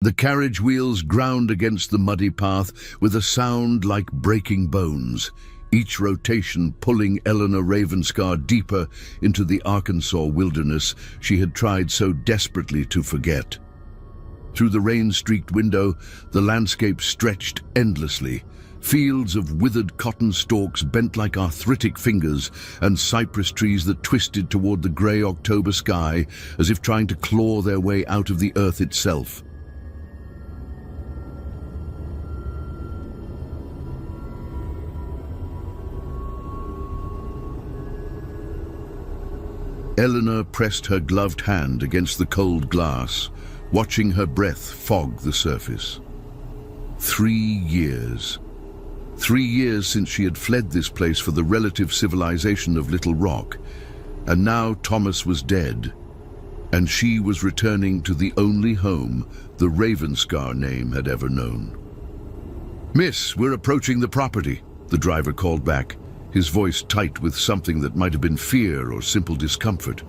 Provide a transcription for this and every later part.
The carriage wheels ground against the muddy path with a sound like breaking bones, each rotation pulling Eleanor Ravenscar deeper into the Arkansas wilderness she had tried so desperately to forget. Through the rain-streaked window, the landscape stretched endlessly, fields of withered cotton stalks bent like arthritic fingers, and cypress trees that twisted toward the grey October sky as if trying to claw their way out of the earth itself. Eleanor pressed her gloved hand against the cold glass, watching her breath fog the surface. 3 years. 3 years since she had fled this place for the relative civilization of Little Rock, and now Thomas was dead, and she was returning to the only home the Ravenscar name had ever known. "Miss, we're approaching the property," the driver called back, his voice tight with something that might have been fear or simple discomfort.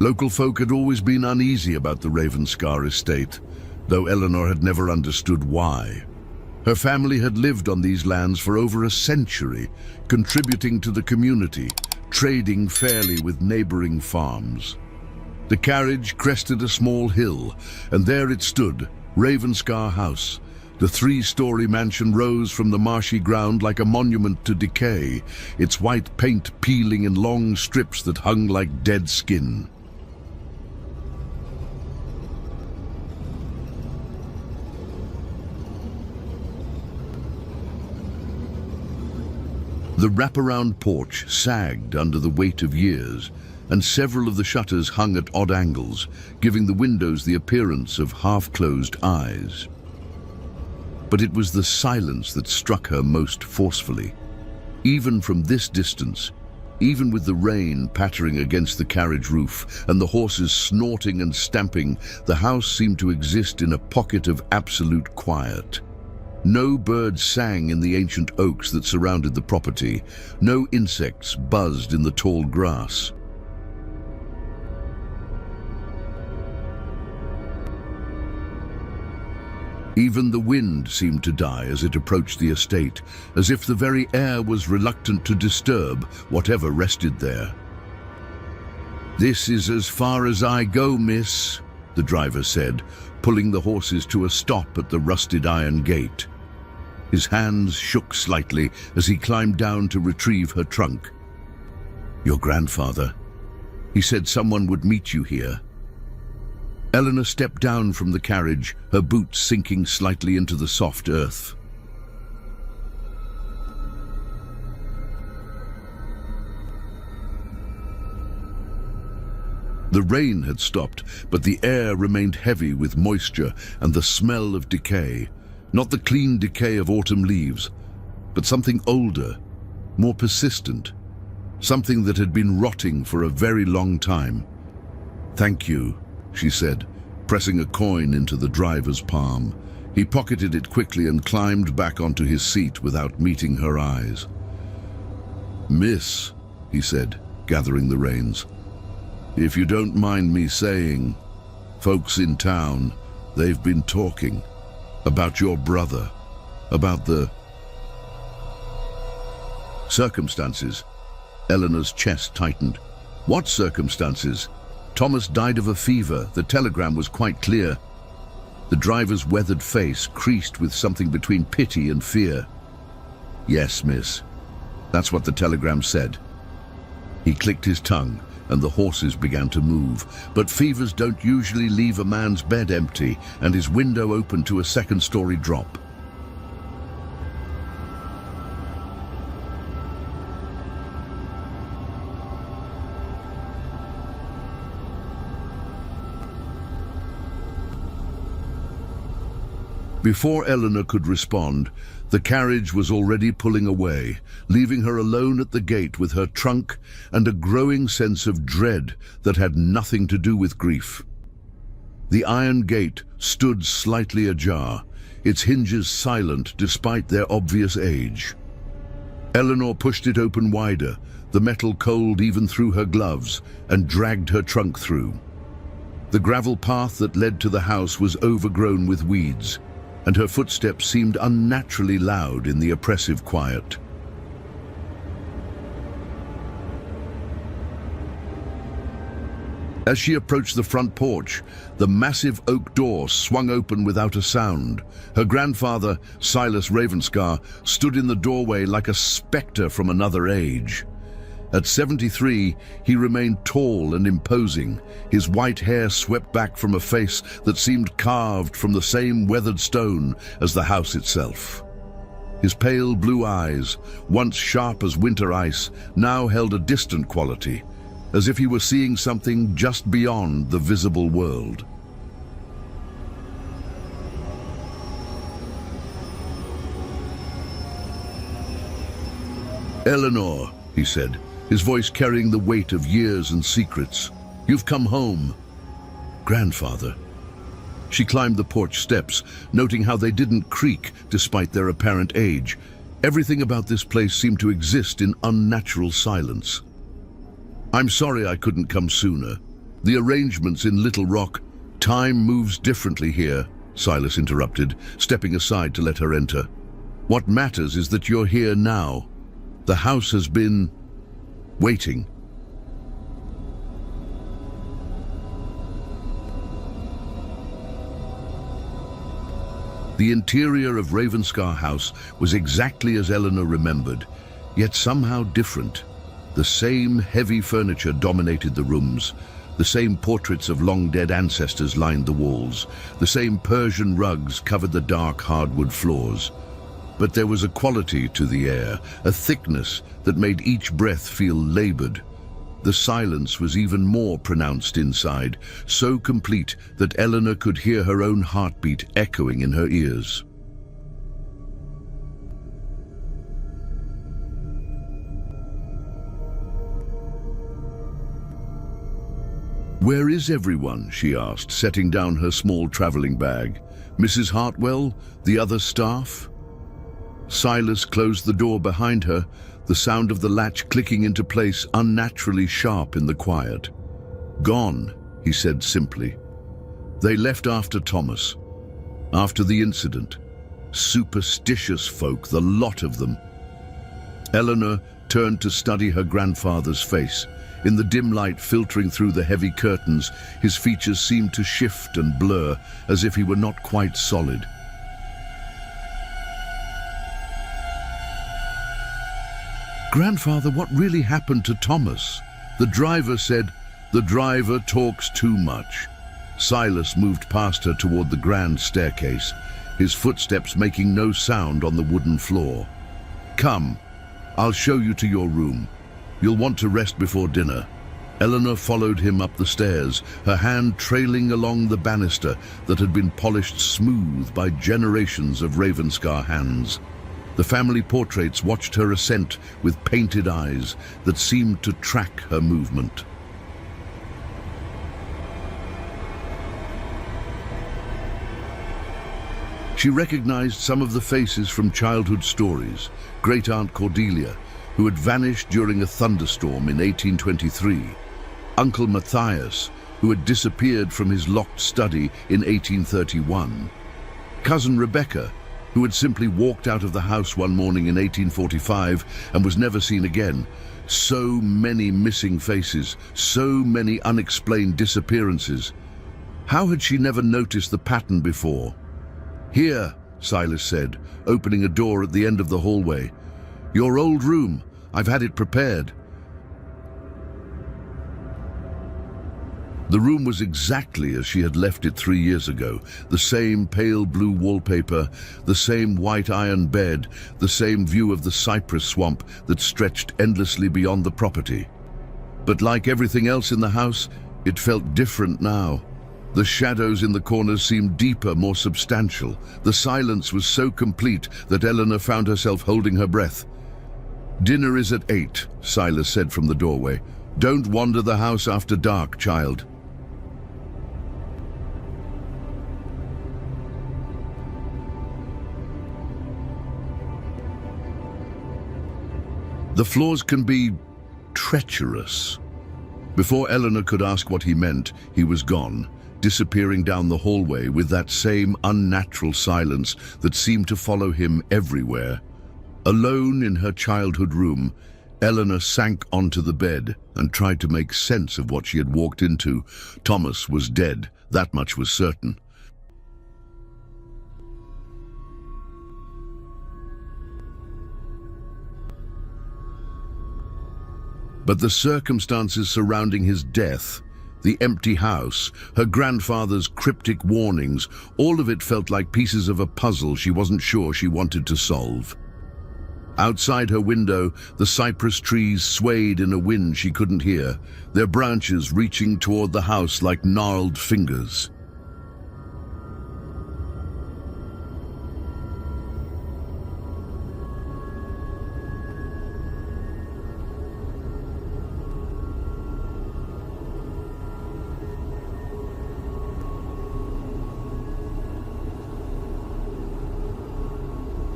Local folk had always been uneasy about the Ravenscar estate, though Eleanor had never understood why. Her family had lived on these lands for over a century, contributing to the community, trading fairly with neighboring farms. The carriage crested a small hill, and there it stood, Ravenscar House. The 3-story mansion rose from the marshy ground like a monument to decay, its white paint peeling in long strips that hung like dead skin. The wraparound porch sagged under the weight of years, and several of the shutters hung at odd angles, giving the windows the appearance of half-closed eyes. But it was the silence that struck her most forcefully. Even from this distance, even with the rain pattering against the carriage roof and the horses snorting and stamping, the house seemed to exist in a pocket of absolute quiet. No birds sang in the ancient oaks that surrounded the property. No insects buzzed in the tall grass. Even the wind seemed to die as it approached the estate, as if the very air was reluctant to disturb whatever rested there. "This is as far as I go, miss," the driver said, pulling the horses to a stop at the rusted iron gate. His hands shook slightly as he climbed down to retrieve her trunk. "Your grandfather. He said someone would meet you here." Eleanor stepped down from the carriage, her boots sinking slightly into the soft earth. The rain had stopped, but the air remained heavy with moisture and the smell of decay. Not the clean decay of autumn leaves, but something older, more persistent, something that had been rotting for a very long time. "Thank you," she said, pressing a coin into the driver's palm. He pocketed it quickly and climbed back onto his seat without meeting her eyes. "Miss," he said, gathering the reins, "if you don't mind me saying, folks in town, they've been talking about your brother, about the circumstances." Eleanor's chest tightened. "What circumstances? Thomas died of a fever. The telegram was quite clear." The driver's weathered face creased with something between pity and fear. "Yes, miss. That's what the telegram said." He clicked his tongue, and the horses began to move. But fevers don't usually leave a man's bed empty, and his window opened to a second-story drop. Before Eleanor could respond, the carriage was already pulling away, leaving her alone at the gate with her trunk and a growing sense of dread that had nothing to do with grief. The iron gate stood slightly ajar, its hinges silent despite their obvious age. Eleanor pushed it open wider, the metal cold even through her gloves, and dragged her trunk through. The gravel path that led to the house was overgrown with weeds, and her footsteps seemed unnaturally loud in the oppressive quiet. As she approached the front porch, the massive oak door swung open without a sound. Her grandfather, Silas Ravenscar, stood in the doorway like a spectre from another age. At 73, he remained tall and imposing, his white hair swept back from a face that seemed carved from the same weathered stone as the house itself. His pale blue eyes, once sharp as winter ice, now held a distant quality, as if he were seeing something just beyond the visible world. "Eleanor," he said, his voice carrying the weight of years and secrets. "You've come home." "Grandfather." She climbed the porch steps, noting how they didn't creak despite their apparent age. Everything about this place seemed to exist in unnatural silence. "I'm sorry I couldn't come sooner. The arrangements in Little Rock—" "Time moves differently here," Silas interrupted, stepping aside to let her enter. "What matters is that you're here now. The house has been waiting." The interior of Ravenscar House was exactly as Eleanor remembered, yet somehow different. The same heavy furniture dominated the rooms. The same portraits of long-dead ancestors lined the walls. The same Persian rugs covered the dark hardwood floors. But there was a quality to the air, a thickness that made each breath feel labored. The silence was even more pronounced inside, so complete that Eleanor could hear her own heartbeat echoing in her ears. "Where is everyone?" she asked, setting down her small traveling bag. "Mrs. Hartwell? The other staff?" Silas closed the door behind her, the sound of the latch clicking into place unnaturally sharp in the quiet. "Gone," he said simply. "They left after Thomas, after the incident. Superstitious folk, the lot of them." Eleanor turned to study her grandfather's face. In the dim light filtering through the heavy curtains, his features seemed to shift and blur, as if he were not quite solid. "Grandfather, what really happened to Thomas?" The driver said. "The driver talks too much." Silas moved past her toward the grand staircase, his footsteps making no sound on the wooden floor. "Come, I'll show you to your room. You'll want to rest before dinner." Eleanor followed him up the stairs, her hand trailing along the banister that had been polished smooth by generations of Ravenscar hands. The family portraits watched her ascent with painted eyes that seemed to track her movement. She recognized some of the faces from childhood stories. Great-aunt Cordelia, who had vanished during a thunderstorm in 1823. Uncle Matthias, who had disappeared from his locked study in 1831. Cousin Rebecca, who had simply walked out of the house one morning in 1845 and was never seen again. So many missing faces, so many unexplained disappearances. How had she never noticed the pattern before? "Here," Silas said, opening a door at the end of the hallway. "Your old room. I've had it prepared." The room was exactly as she had left it 3 years ago. The same pale blue wallpaper, the same white iron bed, the same view of the cypress swamp that stretched endlessly beyond the property. But like everything else in the house, it felt different now. The shadows in the corners seemed deeper, more substantial. The silence was so complete that Eleanor found herself holding her breath. "Dinner is at 8, Silas said from the doorway. "Don't wander the house after dark, child." The floors can be treacherous. Before Eleanor could ask what he meant, he was gone, disappearing down the hallway with that same unnatural silence that seemed to follow him everywhere. Alone in her childhood room, Eleanor sank onto the bed and tried to make sense of what she had walked into. Thomas was dead, that much was certain. But the circumstances surrounding his death, the empty house, her grandfather's cryptic warnings, all of it felt like pieces of a puzzle she wasn't sure she wanted to solve. Outside her window, the cypress trees swayed in a wind she couldn't hear, their branches reaching toward the house like gnarled fingers.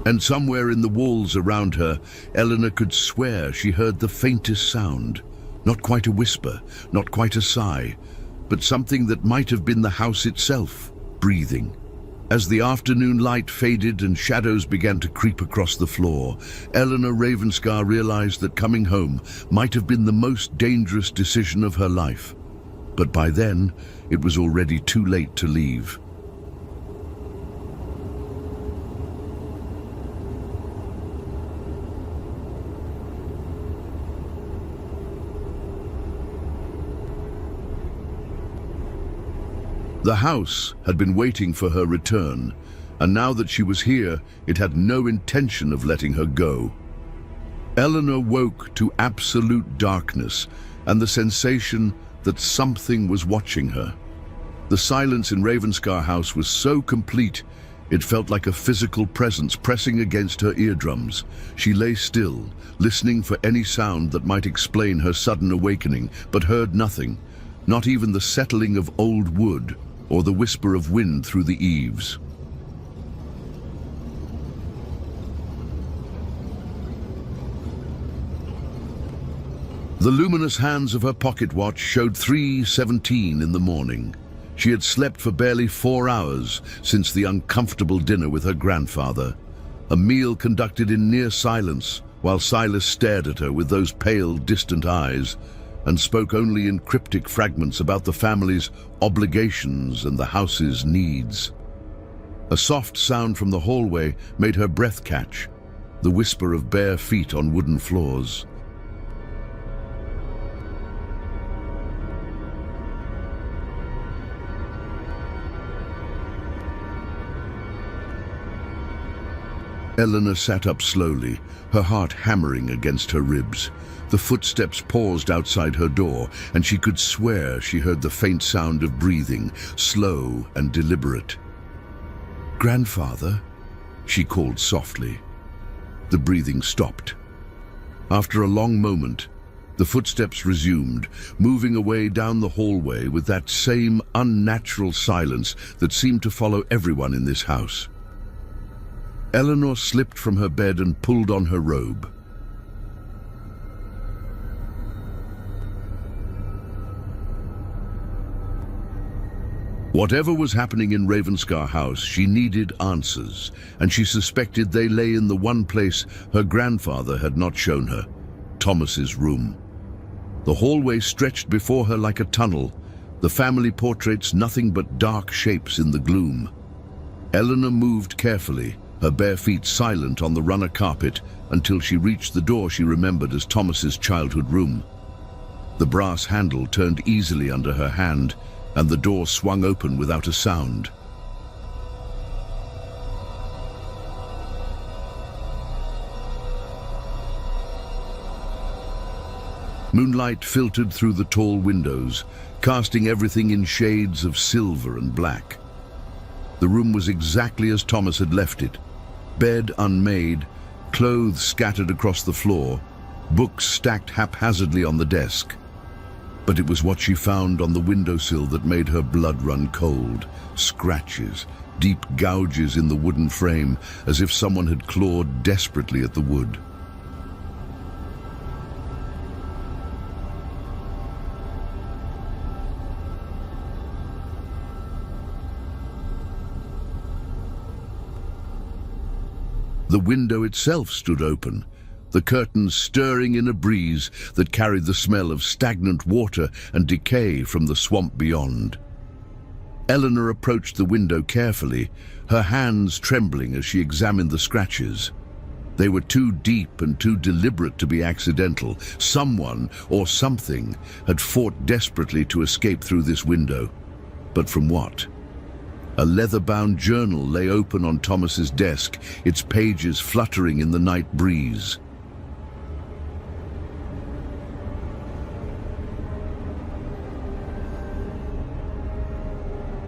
And somewhere in the walls around her, Eleanor could swear she heard the faintest sound. Not quite a whisper, not quite a sigh, but something that might have been the house itself, breathing. As the afternoon light faded and shadows began to creep across the floor, Eleanor Ravenscar realized that coming home might have been the most dangerous decision of her life. But by then, it was already too late to leave. The house had been waiting for her return, and now that she was here, it had no intention of letting her go. Eleanor woke to absolute darkness and the sensation that something was watching her. The silence in Ravenscar House was so complete, it felt like a physical presence pressing against her eardrums. She lay still, listening for any sound that might explain her sudden awakening, but heard nothing, not even the settling of old wood or the whisper of wind through the eaves. The luminous hands of her pocket watch showed 3:17 in the morning. She had slept for barely 4 hours since the uncomfortable dinner with her grandfather, a meal conducted in near silence while Silas stared at her with those pale, distant eyes and spoke only in cryptic fragments about the family's obligations and the house's needs. A soft sound from the hallway made her breath catch, the whisper of bare feet on wooden floors. Eleanor sat up slowly, her heart hammering against her ribs. The footsteps paused outside her door, and she could swear she heard the faint sound of breathing, slow and deliberate. "Grandfather?" she called softly. The breathing stopped. After a long moment, the footsteps resumed, moving away down the hallway with that same unnatural silence that seemed to follow everyone in this house. Eleanor slipped from her bed and pulled on her robe. Whatever was happening in Ravenscar House, she needed answers, and she suspected they lay in the one place her grandfather had not shown her, Thomas's room. The hallway stretched before her like a tunnel, the family portraits nothing but dark shapes in the gloom. Eleanor moved carefully, her bare feet silent on the runner carpet, until she reached the door she remembered as Thomas's childhood room. The brass handle turned easily under her hand, and the door swung open without a sound. Moonlight filtered through the tall windows, casting everything in shades of silver and black. The room was exactly as Thomas had left it. Bed unmade, clothes scattered across the floor, books stacked haphazardly on the desk. But it was what she found on the windowsill that made her blood run cold. Scratches, deep gouges in the wooden frame, as if someone had clawed desperately at the wood. The window itself stood open, the curtains stirring in a breeze that carried the smell of stagnant water and decay from the swamp beyond. Eleanor approached the window carefully, her hands trembling as she examined the scratches. They were too deep and too deliberate to be accidental. Someone or something had fought desperately to escape through this window. But from what? A leather-bound journal lay open on Thomas's desk, its pages fluttering in the night breeze.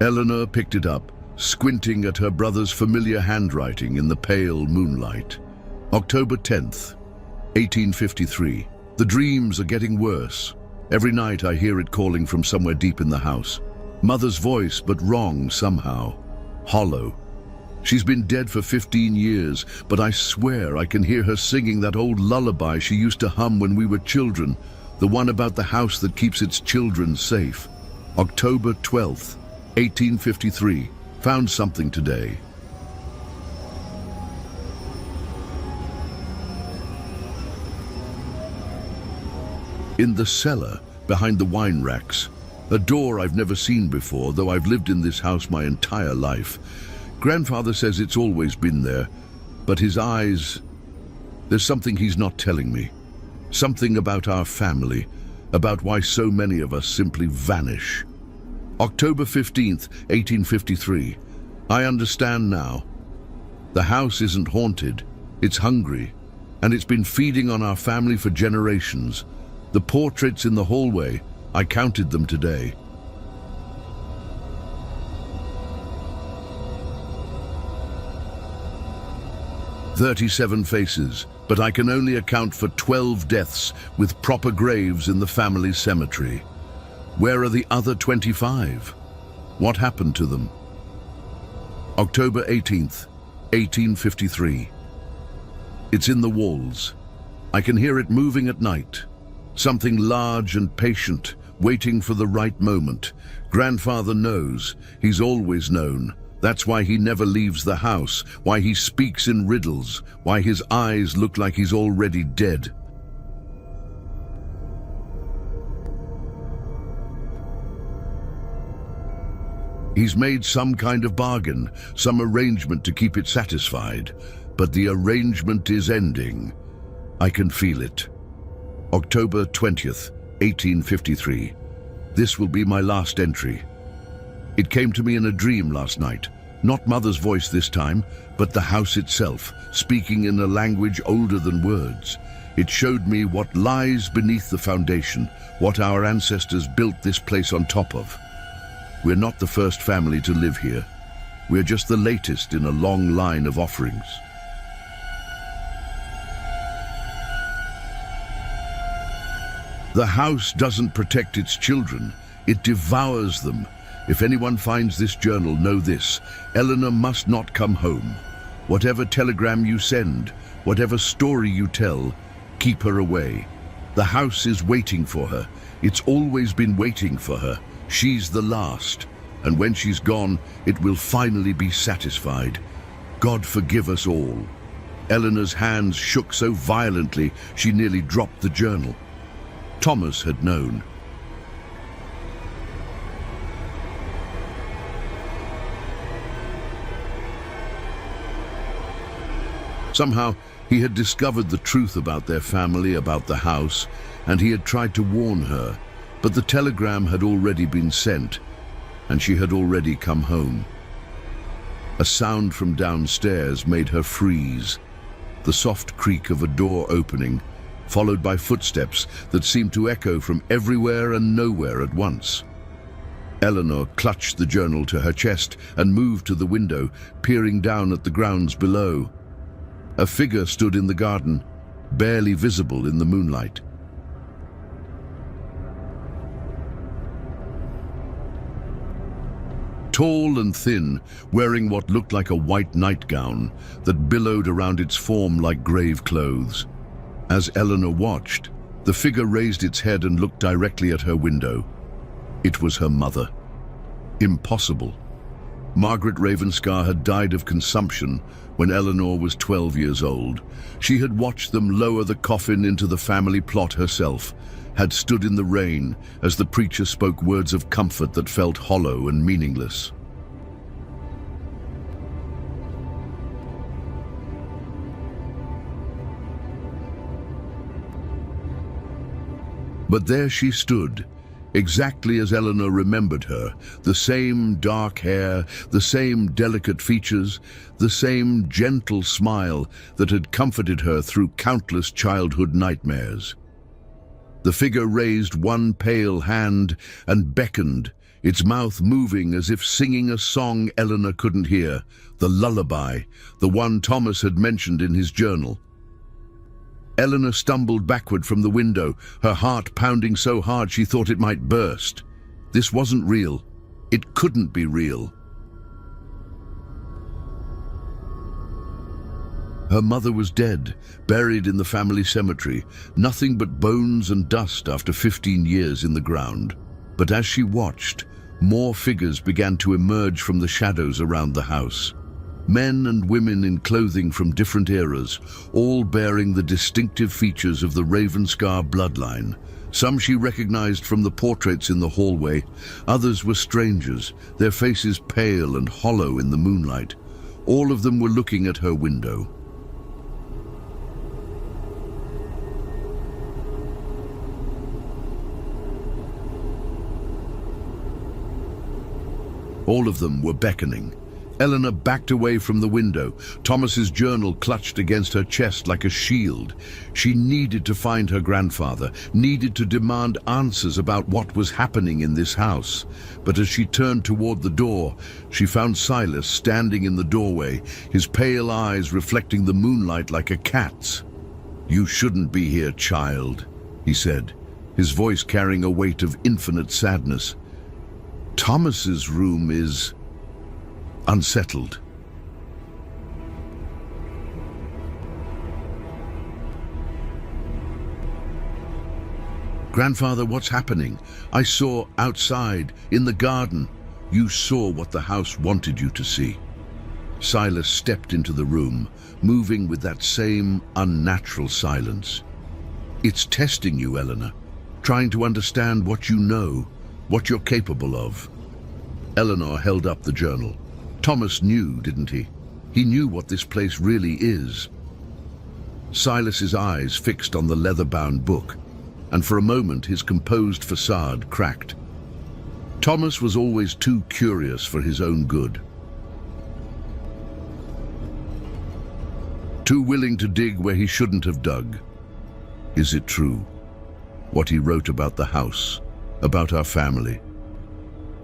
Eleanor picked it up, squinting at her brother's familiar handwriting in the pale moonlight. October 10th, 1853. The dreams are getting worse. Every night I hear it calling from somewhere deep in the house. Mother's voice, but wrong somehow. Hollow. She's been dead for 15 years, but I swear I can hear her singing that old lullaby she used to hum when we were children, the one about the house that keeps its children safe. October 12th, 1853. Found something today. In the cellar, behind the wine racks, a door I've never seen before, though I've lived in this house my entire life. Grandfather says it's always been there, but his eyes... There's something he's not telling me. Something about our family, about why so many of us simply vanish. October 15th, 1853. I understand now. The house isn't haunted, it's hungry, and it's been feeding on our family for generations. The portraits in the hallway, I counted them today. "37 faces, but I can only account for 12 deaths with proper graves in the family cemetery. Where are the other 25? What happened to them?" October 18th, 1853. It's in the walls. I can hear it moving at night. Something large and patient, waiting for the right moment. Grandfather knows. He's always known. That's why he never leaves the house, why he speaks in riddles, why his eyes look like he's already dead. He's made some kind of bargain, some arrangement to keep it satisfied, but the arrangement is ending. I can feel it. October 20th, 1853. This will be my last entry. It came to me in a dream last night. Not Mother's voice this time, but the house itself, speaking in a language older than words. It showed me what lies beneath the foundation, what our ancestors built this place on top of. We're not the first family to live here. We're just the latest in a long line of offerings. The house doesn't protect its children, it devours them. If anyone finds this journal, know this: Eleanor must not come home. Whatever telegram you send, whatever story you tell, keep her away. The house is waiting for her. It's always been waiting for her. She's the last, and when she's gone, it will finally be satisfied. God forgive us all. Eleanor's hands shook so violently she nearly dropped the journal. Thomas had known. Somehow, he had discovered the truth about their family, about the house, and he had tried to warn her, but the telegram had already been sent, and she had already come home. A sound from downstairs made her freeze, the soft creak of a door opening, followed by footsteps that seemed to echo from everywhere and nowhere at once. Eleanor clutched the journal to her chest and moved to the window, peering down at the grounds below. A figure stood in the garden, barely visible in the moonlight. Tall and thin, wearing what looked like a white nightgown that billowed around its form like grave clothes. As Eleanor watched, the figure raised its head and looked directly at her window. It was her mother. Impossible. Margaret Ravenscar had died of consumption when Eleanor was 12 years old. She had watched them lower the coffin into the family plot herself, had stood in the rain as the preacher spoke words of comfort that felt hollow and meaningless. But there she stood, exactly as Eleanor remembered her, the same dark hair, the same delicate features, the same gentle smile that had comforted her through countless childhood nightmares. The figure raised one pale hand and beckoned, its mouth moving as if singing a song Eleanor couldn't hear, the lullaby, the one Thomas had mentioned in his journal. Eleanor stumbled backward from the window, her heart pounding so hard she thought it might burst. This wasn't real. It couldn't be real. Her mother was dead, buried in the family cemetery, nothing but bones and dust after 15 years in the ground. But as she watched, more figures began to emerge from the shadows around the house. Men and women in clothing from different eras, all bearing the distinctive features of the Ravenscar bloodline. Some she recognized from the portraits in the hallway, others were strangers, their faces pale and hollow in the moonlight. All of them were looking at her window. All of them were beckoning. Eleanor backed away from the window, Thomas's journal clutched against her chest like a shield. She needed to find her grandfather, needed to demand answers about what was happening in this house. But as she turned toward the door, she found Silas standing in the doorway, his pale eyes reflecting the moonlight like a cat's. "You shouldn't be here, child," he said, his voice carrying a weight of infinite sadness. "Thomas's room is unsettled." "Grandfather, what's happening? I saw outside, in the garden." "You saw what the house wanted you to see." Silas stepped into the room, moving with that same unnatural silence. "It's testing you, Eleanor, trying to understand what you know, what you're capable of." Eleanor held up the journal. Thomas knew, didn't he? He knew what this place really is. Silas's eyes fixed on the leather-bound book, and for a moment his composed facade cracked. Thomas was always too curious for his own good. Too willing to dig where he shouldn't have dug. Is it true? What he wrote about the house, about our family?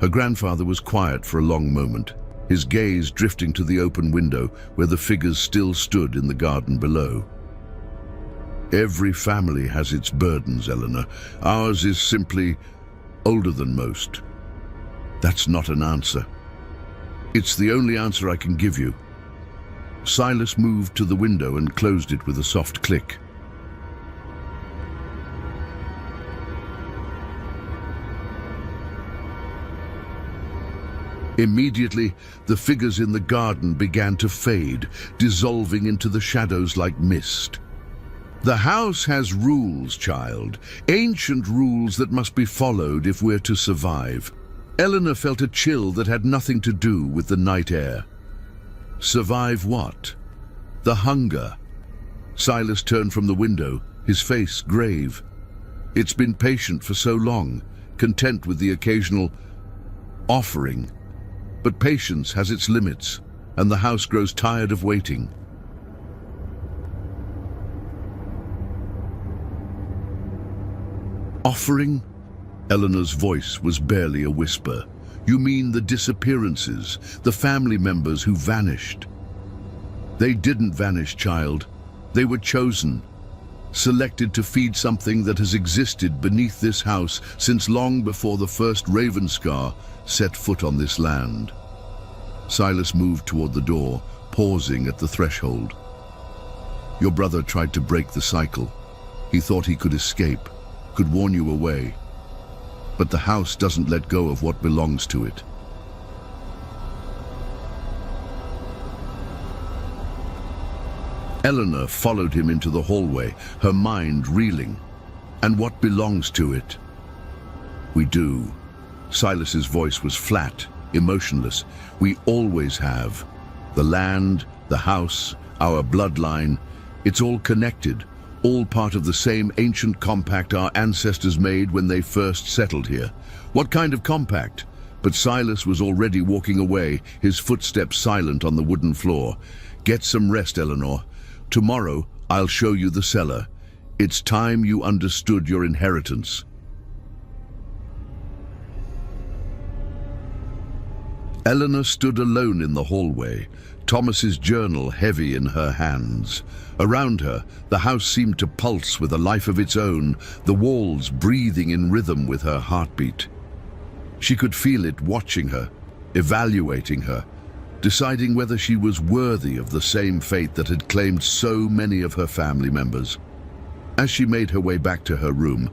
Her grandfather was quiet for a long moment, his gaze drifting to the open window where the figures still stood in the garden below. "Every family has its burdens, Eleanor. Ours is simply older than most." "That's not an answer." "It's the only answer I can give you." Silas moved to the window and closed it with a soft click. Immediately, the figures in the garden began to fade, dissolving into the shadows like mist. "The house has rules, child, ancient rules that must be followed if we're to survive." Eleanor felt a chill that had nothing to do with the night air. Survive what? The hunger. Silas turned from the window, his face grave. It's been patient for so long, content with the occasional offering. But patience has its limits, and the house grows tired of waiting. Offering? Eleanor's voice was barely a whisper. You mean the disappearances, the family members who vanished? They didn't vanish, child. They were chosen, selected to feed something that has existed beneath this house since long before the first Ravenscar set foot on this land. Silas moved toward the door, pausing at the threshold. Your brother tried to break the cycle. He thought he could escape, could warn you away. But the house doesn't let go of what belongs to it. Eleanor followed him into the hallway, her mind reeling. And what belongs to it? We do. Silas's voice was flat, emotionless. We always have. The land, the house, our bloodline, it's all connected, all part of the same ancient compact our ancestors made when they first settled here. What kind of compact? But Silas was already walking away, his footsteps silent on the wooden floor. Get some rest, Eleanor. Tomorrow, I'll show you the cellar. It's time you understood your inheritance. Eleanor stood alone in the hallway, Thomas's journal heavy in her hands. Around her, the house seemed to pulse with a life of its own, the walls breathing in rhythm with her heartbeat. She could feel it watching her, evaluating her, deciding whether she was worthy of the same fate that had claimed so many of her family members. As she made her way back to her room,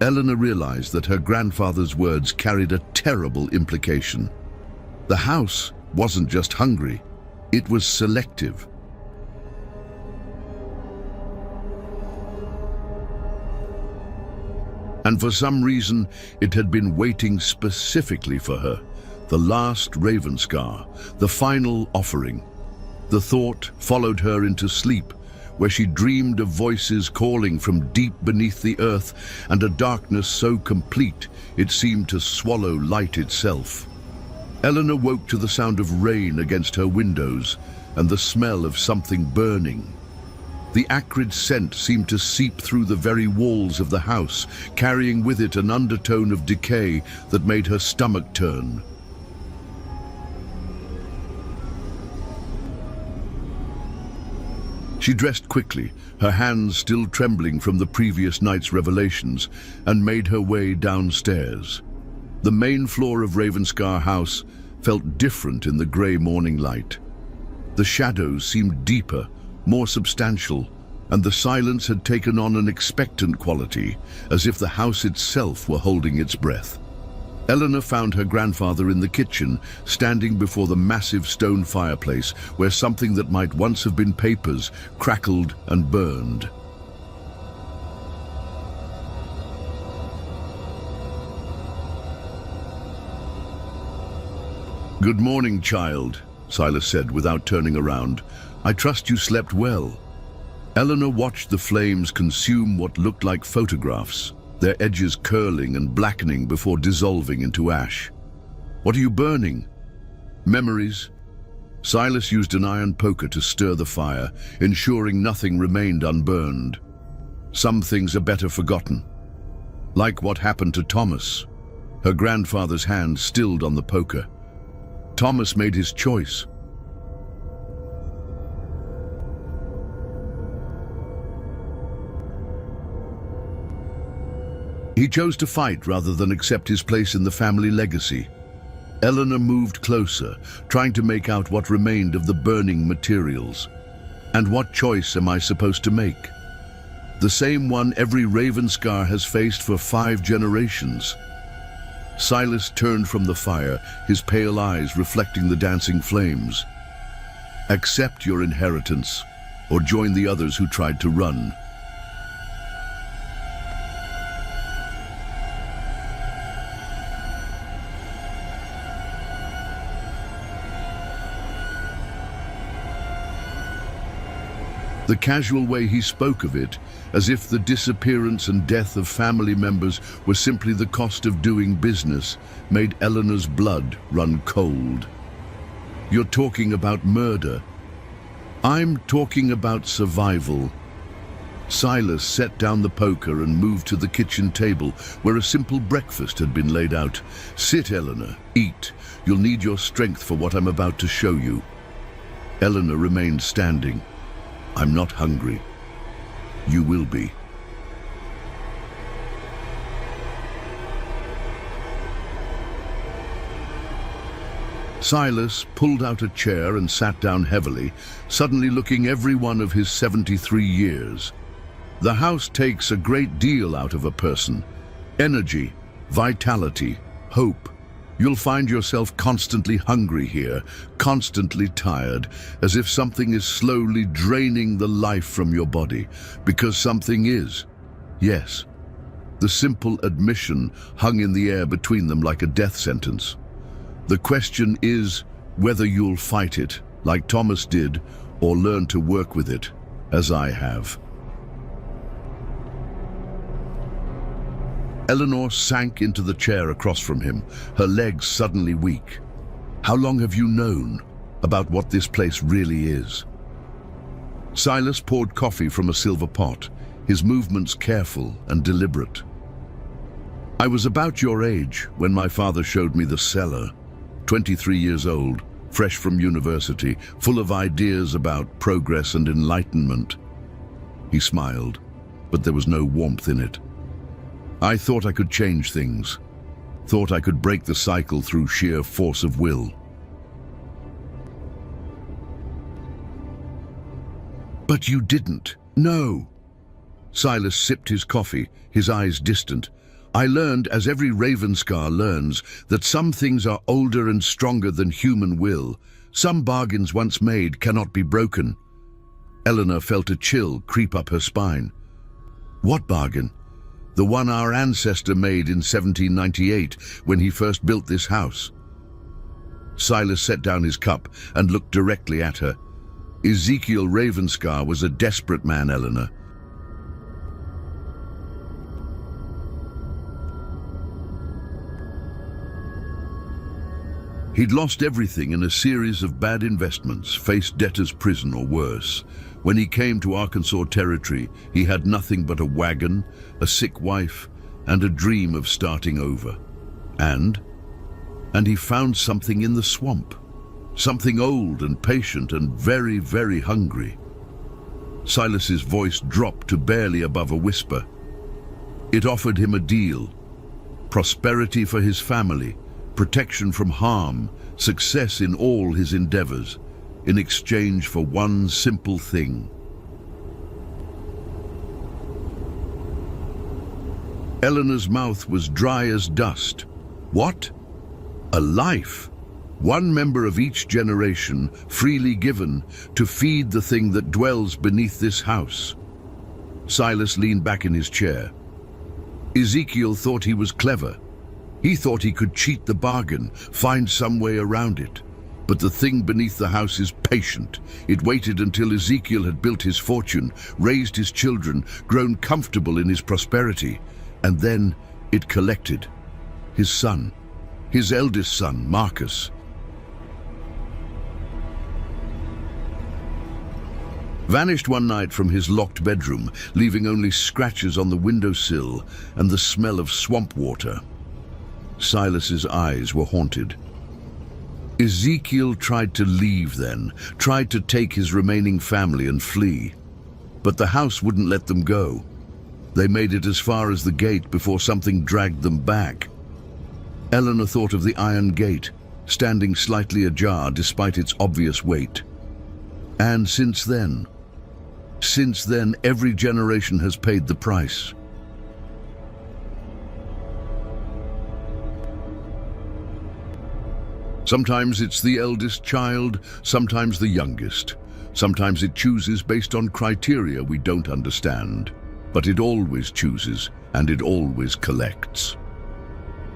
Eleanor realized that her grandfather's words carried a terrible implication. The house wasn't just hungry, it was selective. And for some reason, it had been waiting specifically for her. The last Ravenscar, the final offering. The thought followed her into sleep, where she dreamed of voices calling from deep beneath the earth and a darkness so complete it seemed to swallow light itself. Eleanor woke to the sound of rain against her windows and the smell of something burning. The acrid scent seemed to seep through the very walls of the house, carrying with it an undertone of decay that made her stomach turn. She dressed quickly, her hands still trembling from the previous night's revelations, and made her way downstairs. The main floor of Ravenscar House felt different in the grey morning light. The shadows seemed deeper, more substantial, and the silence had taken on an expectant quality, as if the house itself were holding its breath. Eleanor found her grandfather in the kitchen, standing before the massive stone fireplace, where something that might once have been papers crackled and burned. "Good morning, child," Silas said without turning around. "I trust you slept well." Eleanor watched the flames consume what looked like photographs, their edges curling and blackening before dissolving into ash. "What are you burning?" "Memories." Silas used an iron poker to stir the fire, ensuring nothing remained unburned. "Some things are better forgotten. Like what happened to Thomas." Her grandfather's hand stilled on the poker. "Thomas made his choice. He chose to fight rather than accept his place in the family legacy." Eleanor moved closer, trying to make out what remained of the burning materials. "And what choice am I supposed to make?" "The same one every Ravenscar has faced for 5 generations." Silas turned from the fire, his pale eyes reflecting the dancing flames. "Accept your inheritance, or join the others who tried to run." The casual way he spoke of it, as if the disappearance and death of family members were simply the cost of doing business, made Eleanor's blood run cold. "You're talking about murder. I'm talking about survival." Silas set down the poker and moved to the kitchen table, where a simple breakfast had been laid out. "Sit, Eleanor. Eat. You'll need your strength for what I'm about to show you." Eleanor remained standing. "I'm not hungry. You will be." Silas pulled out a chair and sat down heavily, suddenly looking every one of his 73 years. The house takes a great deal out of a person. Energy, vitality, hope. You'll find yourself constantly hungry here, constantly tired, as if something is slowly draining the life from your body, because something is. Yes. The simple admission hung in the air between them like a death sentence. The question is whether you'll fight it, like Thomas did, or learn to work with it, as I have. Eleanor sank into the chair across from him, her legs suddenly weak. How long have you known about what this place really is? Silas poured coffee from a silver pot, his movements careful and deliberate. I was about your age when my father showed me the cellar, 23 years old, fresh from university, full of ideas about progress and enlightenment. He smiled, but there was no warmth in it. I thought I could change things, thought I could break the cycle through sheer force of will. But you didn't. No. Silas sipped his coffee, his eyes distant. I learned, as every Ravenscar learns, that some things are older and stronger than human will. Some bargains once made cannot be broken. Eleanor felt a chill creep up her spine. What bargain? The one our ancestor made in 1798 when he first built this house. Silas set down his cup and looked directly at her. Ezekiel Ravenscar was a desperate man, Eleanor. He'd lost everything in a series of bad investments, faced debtor's prison or worse. When he came to Arkansas territory, he had nothing but a wagon, a sick wife, and a dream of starting over. And he found something in the swamp. Something old and patient and very, very hungry. Silas's voice dropped to barely above a whisper. It offered him a deal. Prosperity for his family, protection from harm, success in all his endeavors, in exchange for one simple thing. Eleanor's mouth was dry as dust. What? A life? One member of each generation, freely given, to feed the thing that dwells beneath this house. Silas leaned back in his chair. Ezekiel thought he was clever. He thought he could cheat the bargain, find some way around it. But the thing beneath the house is patient. It waited until Ezekiel had built his fortune, raised his children, grown comfortable in his prosperity. And then it collected. His son, his eldest son, Marcus. Vanished one night from his locked bedroom, leaving only scratches on the windowsill and the smell of swamp water. Silas's eyes were haunted. Ezekiel tried to leave then, tried to take his remaining family and flee. But the house wouldn't let them go. They made it as far as the gate before something dragged them back. Eleanor thought of the iron gate, standing slightly ajar despite its obvious weight. And since then, every generation has paid the price. Sometimes it's the eldest child, sometimes the youngest. Sometimes it chooses based on criteria we don't understand. But it always chooses, and it always collects.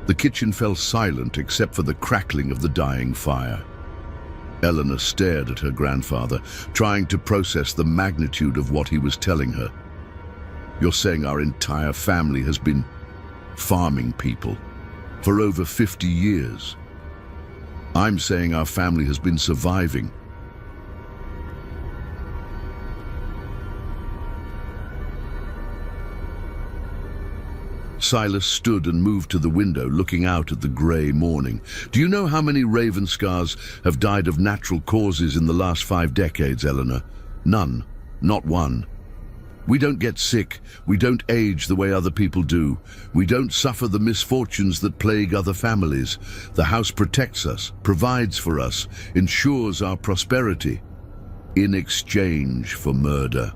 The kitchen fell silent except for the crackling of the dying fire. Eleanor stared at her grandfather, trying to process the magnitude of what he was telling her. You're saying our entire family has been farming people for over 50 years. I'm saying our family has been surviving. Silas stood and moved to the window, looking out at the grey morning. Do you know how many Ravenscars have died of natural causes in the last 5 decades, Eleanor? None. Not one. We don't get sick. We don't age the way other people do. We don't suffer the misfortunes that plague other families. The house protects us, provides for us, ensures our prosperity. In exchange for murder.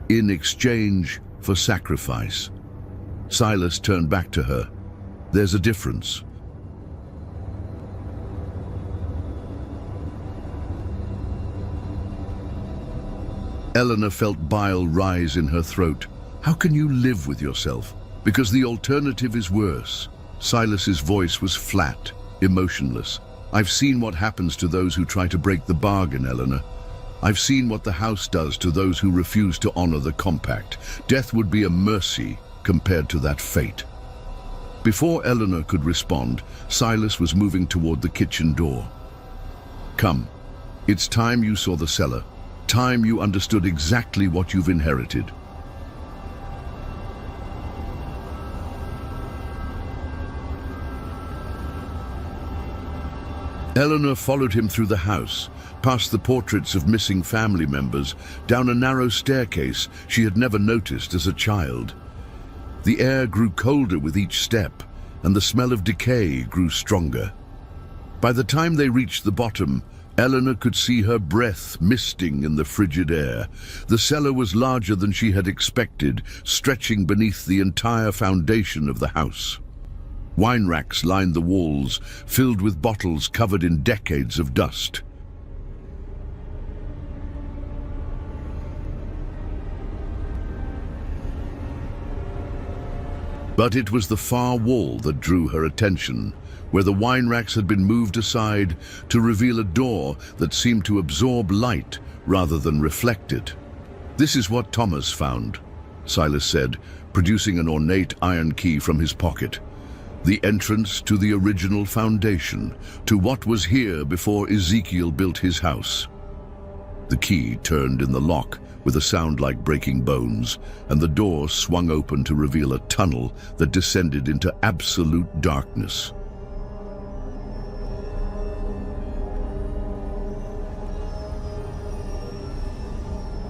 In exchange for sacrifice. Silas turned back to her. There's a difference. Eleanor felt bile rise in her throat. How can you live with yourself? Because the alternative is worse. Silas's voice was flat, emotionless. I've seen what happens to those who try to break the bargain, Eleanor. I've seen what the house does to those who refuse to honor the compact. Death would be a mercy compared to that fate. Before Eleanor could respond, Silas was moving toward the kitchen door. Come, it's time you saw the cellar. Time you understood exactly what you've inherited. Eleanor followed him through the house, past the portraits of missing family members, down a narrow staircase she had never noticed as a child. The air grew colder with each step, and the smell of decay grew stronger. By the time they reached the bottom, Eleanor could see her breath misting in the frigid air. The cellar was larger than she had expected, stretching beneath the entire foundation of the house. Wine racks lined the walls, filled with bottles covered in decades of dust. But it was the far wall that drew her attention, where the wine racks had been moved aside to reveal a door that seemed to absorb light rather than reflect it. "This is what Thomas found," Silas said, producing an ornate iron key from his pocket. "The entrance to the original foundation, to what was here before Ezekiel built his house." The key turned in the lock with a sound like breaking bones, and the door swung open to reveal a tunnel that descended into absolute darkness.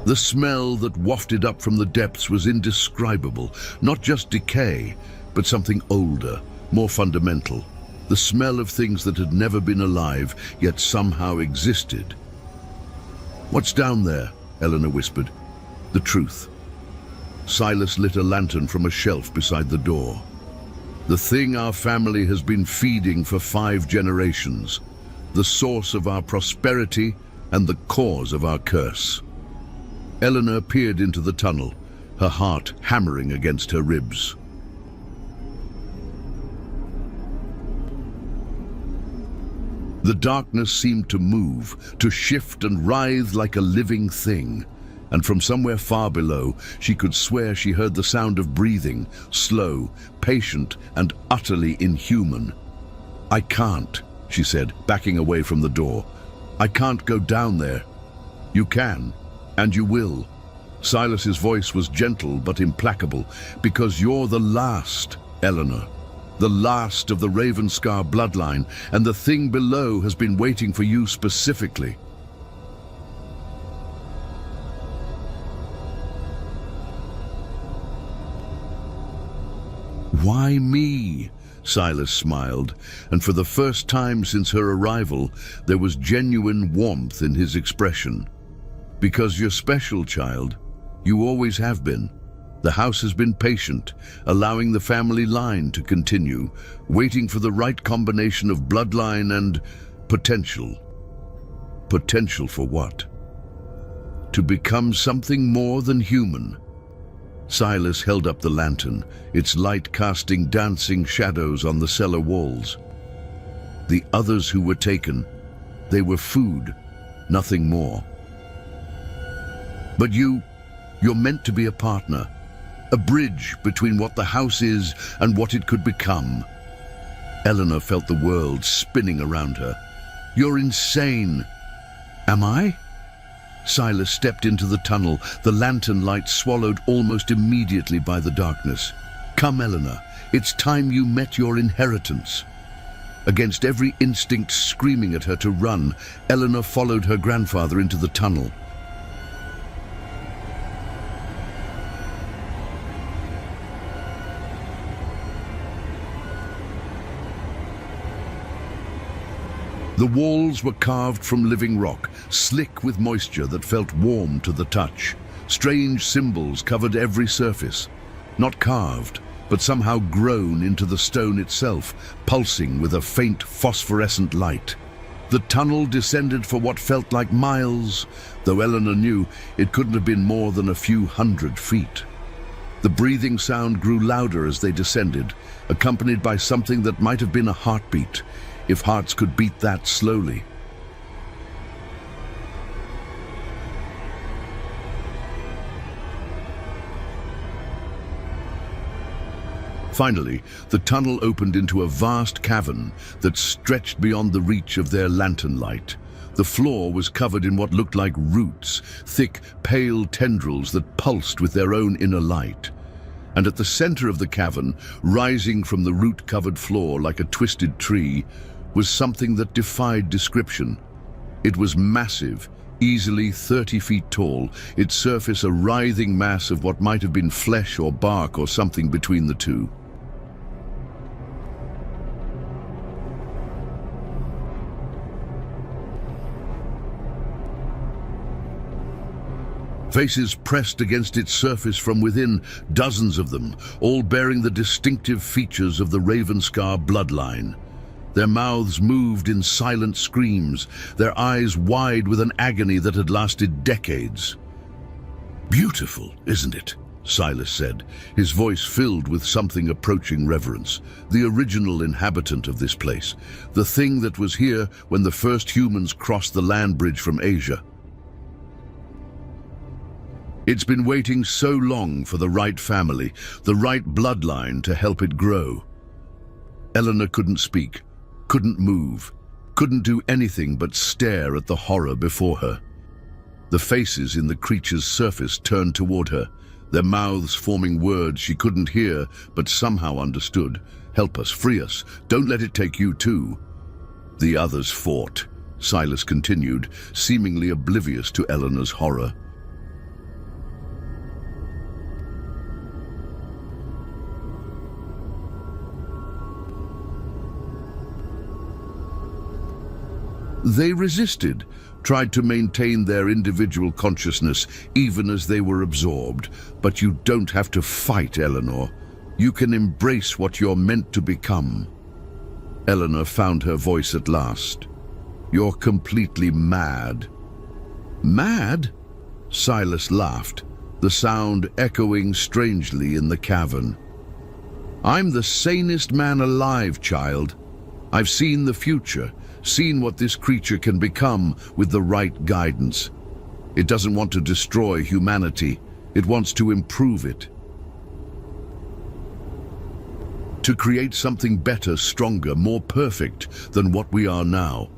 The smell that wafted up from the depths was indescribable, not just decay, but something older, more fundamental. The smell of things that had never been alive, yet somehow existed. "What's down there?" Eleanor whispered. "The truth." Silas lit a lantern from a shelf beside the door. "The thing our family has been feeding for 5 generations. The source of our prosperity and the cause of our curse." Eleanor peered into the tunnel, her heart hammering against her ribs. The darkness seemed to move, to shift and writhe like a living thing, and from somewhere far below, she could swear she heard the sound of breathing, slow, patient, and utterly inhuman. "I can't," she said, backing away from the door. "I can't go down there." "You can, and you will." Silas's voice was gentle but implacable. "Because you're the last, Eleanor. The last of the Ravenscar bloodline, and the thing below has been waiting for you specifically." "Why me?" Silas smiled, and for the first time since her arrival, there was genuine warmth in his expression. "Because you're special, child. You always have been. The house has been patient, allowing the family line to continue, waiting for the right combination of bloodline and potential." "Potential for what?" "To become something more than human." Silas held up the lantern, its light casting dancing shadows on the cellar walls. "The others who were taken, they were food, nothing more. But you're meant to be a partner. A bridge between what the house is and what it could become." Eleanor felt the world spinning around her. "You're insane." "Am I?" Silas stepped into the tunnel, the lantern light swallowed almost immediately by the darkness. "Come, Eleanor, it's time you met your inheritance." Against every instinct screaming at her to run, Eleanor followed her grandfather into the tunnel. The walls were carved from living rock, slick with moisture that felt warm to the touch. Strange symbols covered every surface, not carved, but somehow grown into the stone itself, pulsing with a faint phosphorescent light. The tunnel descended for what felt like miles, though Eleanor knew it couldn't have been more than a few 100 feet. The breathing sound grew louder as they descended, accompanied by something that might have been a heartbeat, if hearts could beat that slowly. Finally, the tunnel opened into a vast cavern that stretched beyond the reach of their lantern light. The floor was covered in what looked like roots, thick, pale tendrils that pulsed with their own inner light. And at the center of the cavern, rising from the root-covered floor like a twisted tree, was something that defied description. It was massive, easily 30 feet tall, its surface a writhing mass of what might have been flesh or bark or something between the two. Faces pressed against its surface from within, dozens of them, all bearing the distinctive features of the Ravenscar bloodline. Their mouths moved in silent screams, their eyes wide with an agony that had lasted decades. "Beautiful, isn't it?" Silas said, his voice filled with something approaching reverence. The original inhabitant of this place, the thing that was here when the first humans crossed the land bridge from Asia. It's been waiting so long for the right family, the right bloodline to help it grow. Eleanor couldn't speak, couldn't move, couldn't do anything but stare at the horror before her. The faces in the creature's surface turned toward her, their mouths forming words she couldn't hear but somehow understood. "Help us, free us, don't let it take you too." The others fought, Silas continued, seemingly oblivious to Eleanor's horror. They resisted, tried to maintain their individual consciousness even as they were absorbed. But you don't have to fight, Eleanor. You can embrace what you're meant to become. Eleanor found her voice at last. "You're completely mad." "Mad?" Silas laughed, the sound echoing strangely in the cavern. "I'm the sanest man alive, child. I've seen the future, seen what this creature can become with the right guidance. It doesn't want to destroy humanity. It wants to improve it. To create something better, stronger, more perfect than what we are now."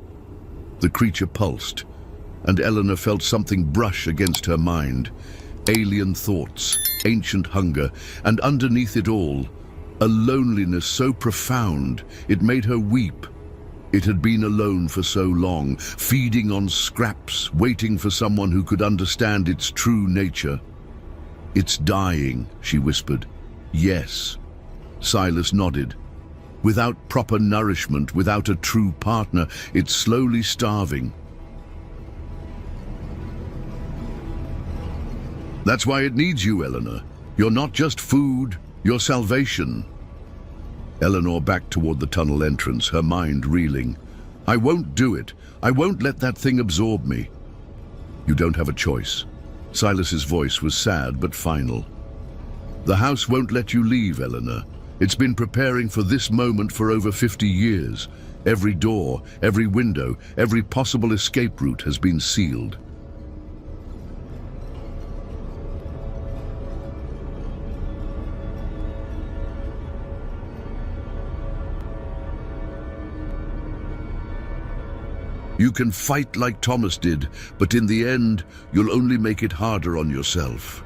The creature pulsed, and Eleanor felt something brush against her mind. Alien thoughts, ancient hunger, and underneath it all, a loneliness so profound it made her weep. It had been alone for so long, feeding on scraps, waiting for someone who could understand its true nature. "It's dying," she whispered. "Yes." Silas nodded. "Without proper nourishment, without a true partner, it's slowly starving." "That's why it needs you, Eleanor. You're not just food, you're salvation." Eleanor backed toward the tunnel entrance, her mind reeling. "I won't do it. I won't let that thing absorb me." "You don't have a choice." Silas's voice was sad but final. "The house won't let you leave, Eleanor. It's been preparing for this moment for over 50 years. Every door, every window, every possible escape route has been sealed." "You can fight like Thomas did, but in the end, you'll only make it harder on yourself."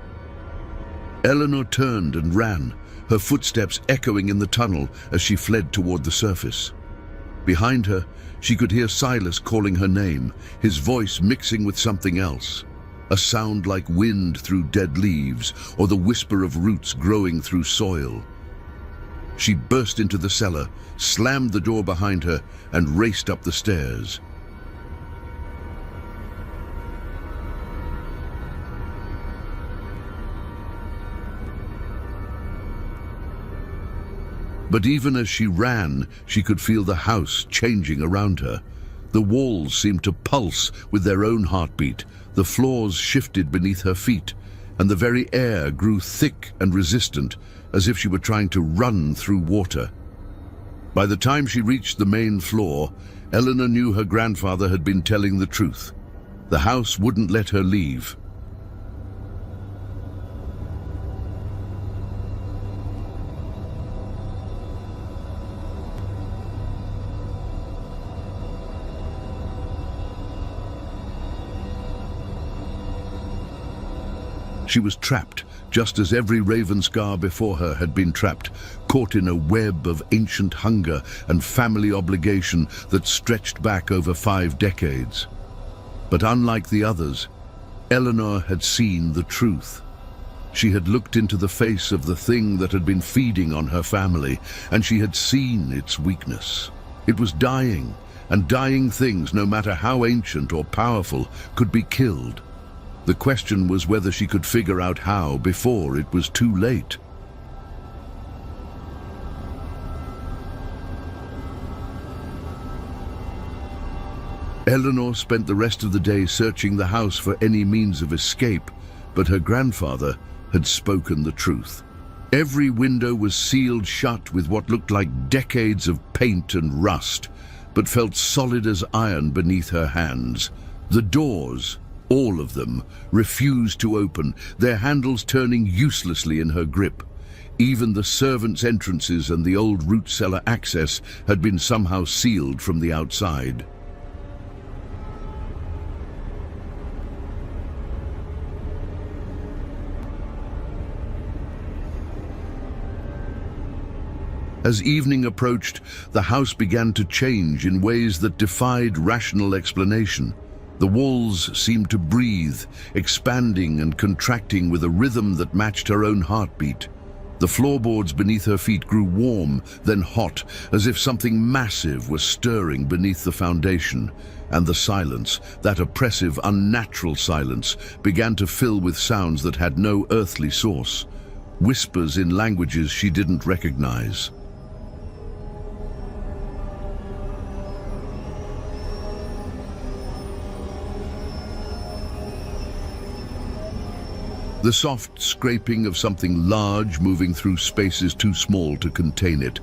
Eleanor turned and ran, her footsteps echoing in the tunnel as she fled toward the surface. Behind her, she could hear Silas calling her name, his voice mixing with something else. A sound like wind through dead leaves, or the whisper of roots growing through soil. She burst into the cellar, slammed the door behind her, and raced up the stairs. But even as she ran, she could feel the house changing around her. The walls seemed to pulse with their own heartbeat, the floors shifted beneath her feet, and the very air grew thick and resistant, as if she were trying to run through water. By the time she reached the main floor, Eleanor knew her grandfather had been telling the truth. The house wouldn't let her leave. She was trapped, just as every Ravenscar before her had been trapped, caught in a web of ancient hunger and family obligation that stretched back over 5 decades. But unlike the others, Eleanor had seen the truth. She had looked into the face of the thing that had been feeding on her family, and she had seen its weakness. It was dying, and dying things, no matter how ancient or powerful, could be killed. The question was whether she could figure out how before it was too late. Eleanor spent the rest of the day searching the house for any means of escape, but her grandfather had spoken the truth. Every window was sealed shut with what looked like decades of paint and rust, but felt solid as iron beneath her hands. The doors, all of them, refused to open, their handles turning uselessly in her grip. Even the servants' entrances and the old root cellar access had been somehow sealed from the outside. As evening approached, the house began to change in ways that defied rational explanation. The walls seemed to breathe, expanding and contracting with a rhythm that matched her own heartbeat. The floorboards beneath her feet grew warm, then hot, as if something massive was stirring beneath the foundation. And the silence, that oppressive, unnatural silence, began to fill with sounds that had no earthly source. Whispers in languages she didn't recognize. The soft scraping of something large moving through spaces too small to contain it,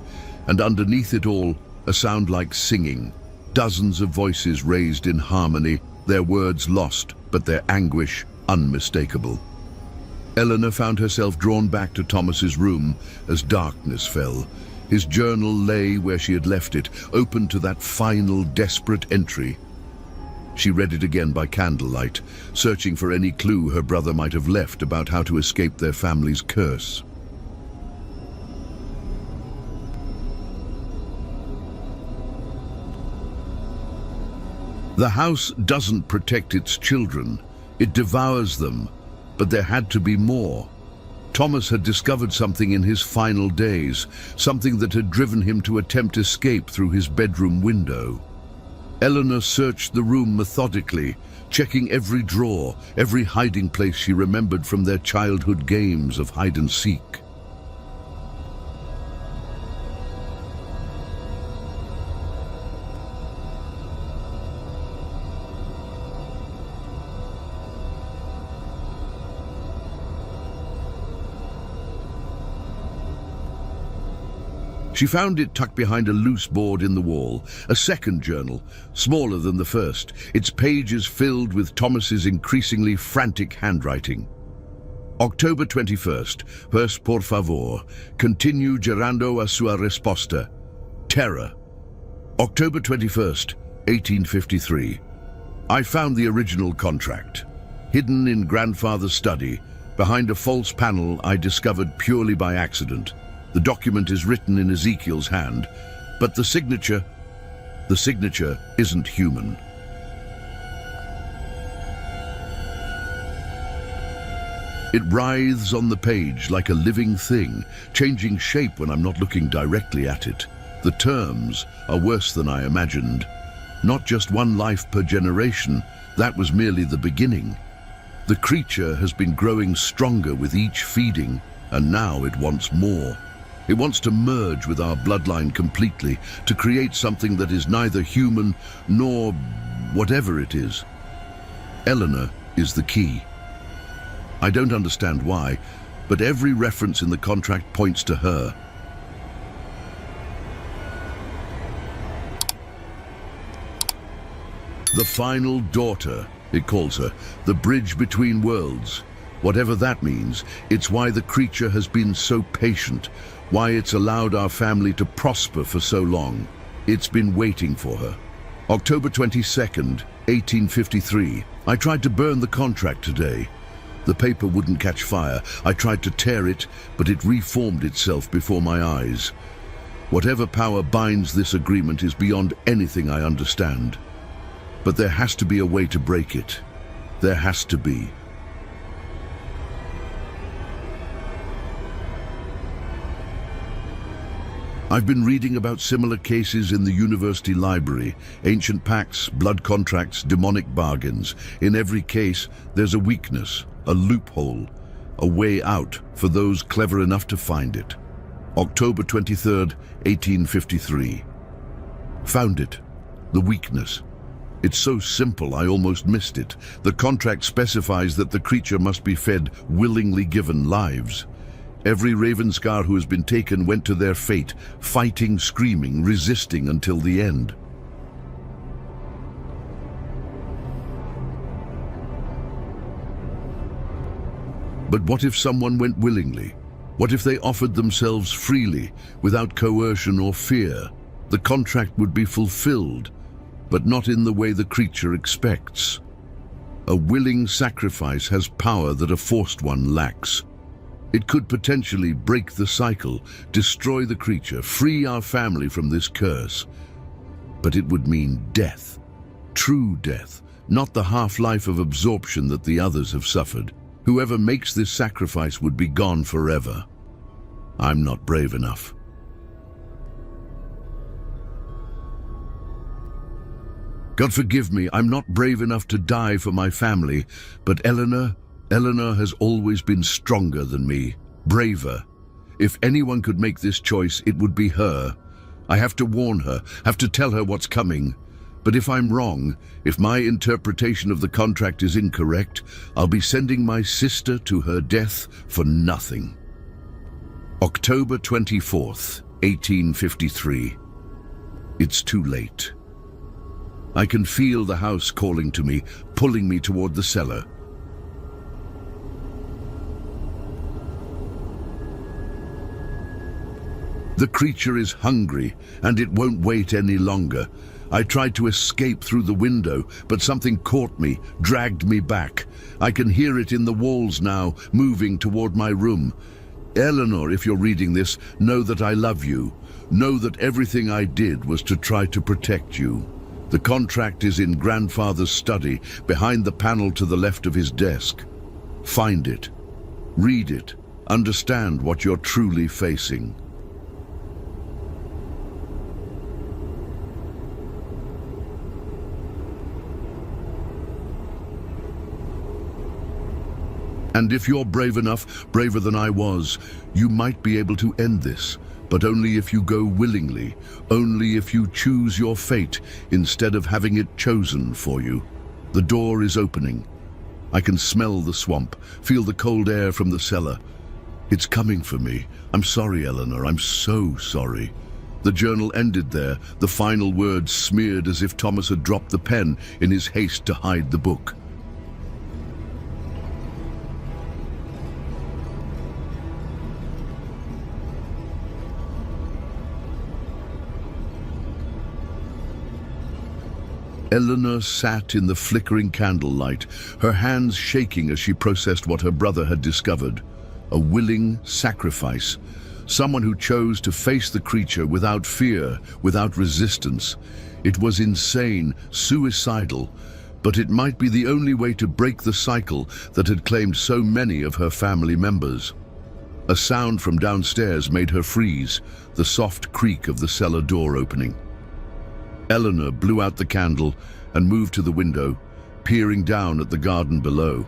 and underneath it all, a sound like singing. Dozens of voices raised in harmony, their words lost, but their anguish unmistakable. Eleanor found herself drawn back to Thomas's room as darkness fell. His journal lay where she had left it, open to that final desperate entry. She read it again by candlelight, searching for any clue her brother might have left about how to escape their family's curse. The house doesn't protect its children, it devours them, but there had to be more. Thomas had discovered something in his final days, something that had driven him to attempt escape through his bedroom window. Eleanor searched the room methodically, checking every drawer, every hiding place she remembered from their childhood games of hide-and-seek. She found it tucked behind a loose board in the wall, a second journal, smaller than the first, its pages filled with Thomas's increasingly frantic handwriting. October 21st, first por favor, continue gerando a sua resposta. Terror. October 21st, 1853. I found the original contract, hidden in grandfather's study, behind a false panel I discovered purely by accident. The document is written in Ezekiel's hand, but the signature isn't human. It writhes on the page like a living thing, changing shape when I'm not looking directly at it. The terms are worse than I imagined. Not just one life per generation, that was merely the beginning. The creature has been growing stronger with each feeding, and now it wants more. It wants to merge with our bloodline completely, to create something that is neither human nor whatever it is. Eleanor is the key. I don't understand why, but every reference in the contract points to her. The final daughter, it calls her, the bridge between worlds. Whatever that means, it's why the creature has been so patient, why it's allowed our family to prosper for so long. It's been waiting for her. October 22nd, 1853. I tried to burn the contract today. The paper wouldn't catch fire. I tried to tear it, but it reformed itself before my eyes. Whatever power binds this agreement is beyond anything I understand. But there has to be a way to break it. There has to be. I've been reading about similar cases in the university library, ancient pacts, blood contracts, demonic bargains. In every case, there's a weakness, a loophole, a way out for those clever enough to find it. October 23rd, 1853. Found it. The weakness. It's so simple I almost missed it. The contract specifies that the creature must be fed willingly given lives. Every Ravenscar who has been taken went to their fate, fighting, screaming, resisting until the end. But what if someone went willingly? What if they offered themselves freely, without coercion or fear? The contract would be fulfilled, but not in the way the creature expects. A willing sacrifice has power that a forced one lacks. It could potentially break the cycle, destroy the creature, free our family from this curse. But it would mean death. True death, not the half-life of absorption that the others have suffered. Whoever makes this sacrifice would be gone forever. I'm not brave enough. God forgive me, I'm not brave enough to die for my family, but Eleanor has always been stronger than me, braver. If anyone could make this choice, it would be her. I have to warn her, have to tell her what's coming. But if I'm wrong, if my interpretation of the contract is incorrect, I'll be sending my sister to her death for nothing. October 24th, 1853. It's too late. I can feel the house calling to me, pulling me toward the cellar. The creature is hungry, and it won't wait any longer. I tried to escape through the window, but something caught me, dragged me back. I can hear it in the walls now, moving toward my room. Eleanor, if you're reading this, know that I love you. Know that everything I did was to try to protect you. The contract is in Grandfather's study, behind the panel to the left of his desk. Find it. Read it. Understand what you're truly facing. And if you're brave enough, braver than I was, you might be able to end this, but only if you go willingly, only if you choose your fate instead of having it chosen for you. The door is opening. I can smell the swamp, feel the cold air from the cellar. It's coming for me. I'm sorry, Eleanor, I'm so sorry. The journal ended there, the final words smeared as if Thomas had dropped the pen in his haste to hide the book. Eleanor sat in the flickering candlelight, her hands shaking as she processed what her brother had discovered. A willing sacrifice. Someone who chose to face the creature without fear, without resistance. It was insane, suicidal, but it might be the only way to break the cycle that had claimed so many of her family members. A sound from downstairs made her freeze, the soft creak of the cellar door opening. Eleanor blew out the candle and moved to the window, peering down at the garden below.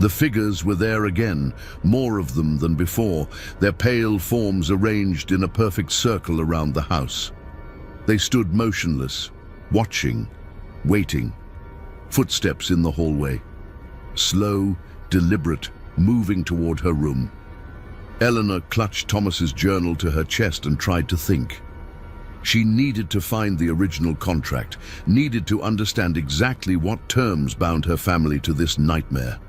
The figures were there again, more of them than before, their pale forms arranged in a perfect circle around the house. They stood motionless, watching, waiting. Footsteps in the hallway. Slow, deliberate, moving toward her room. Eleanor clutched Thomas's journal to her chest and tried to think. She needed to find the original contract, needed to understand exactly what terms bound her family to this nightmare.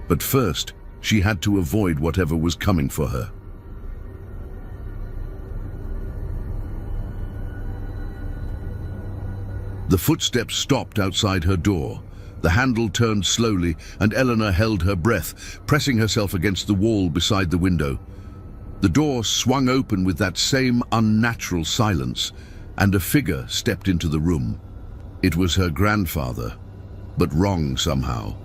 But first, she had to avoid whatever was coming for her. The footsteps stopped outside her door. The handle turned slowly, and Eleanor held her breath, pressing herself against the wall beside the window. The door swung open with that same unnatural silence, and a figure stepped into the room. It was her grandfather, but wrong somehow.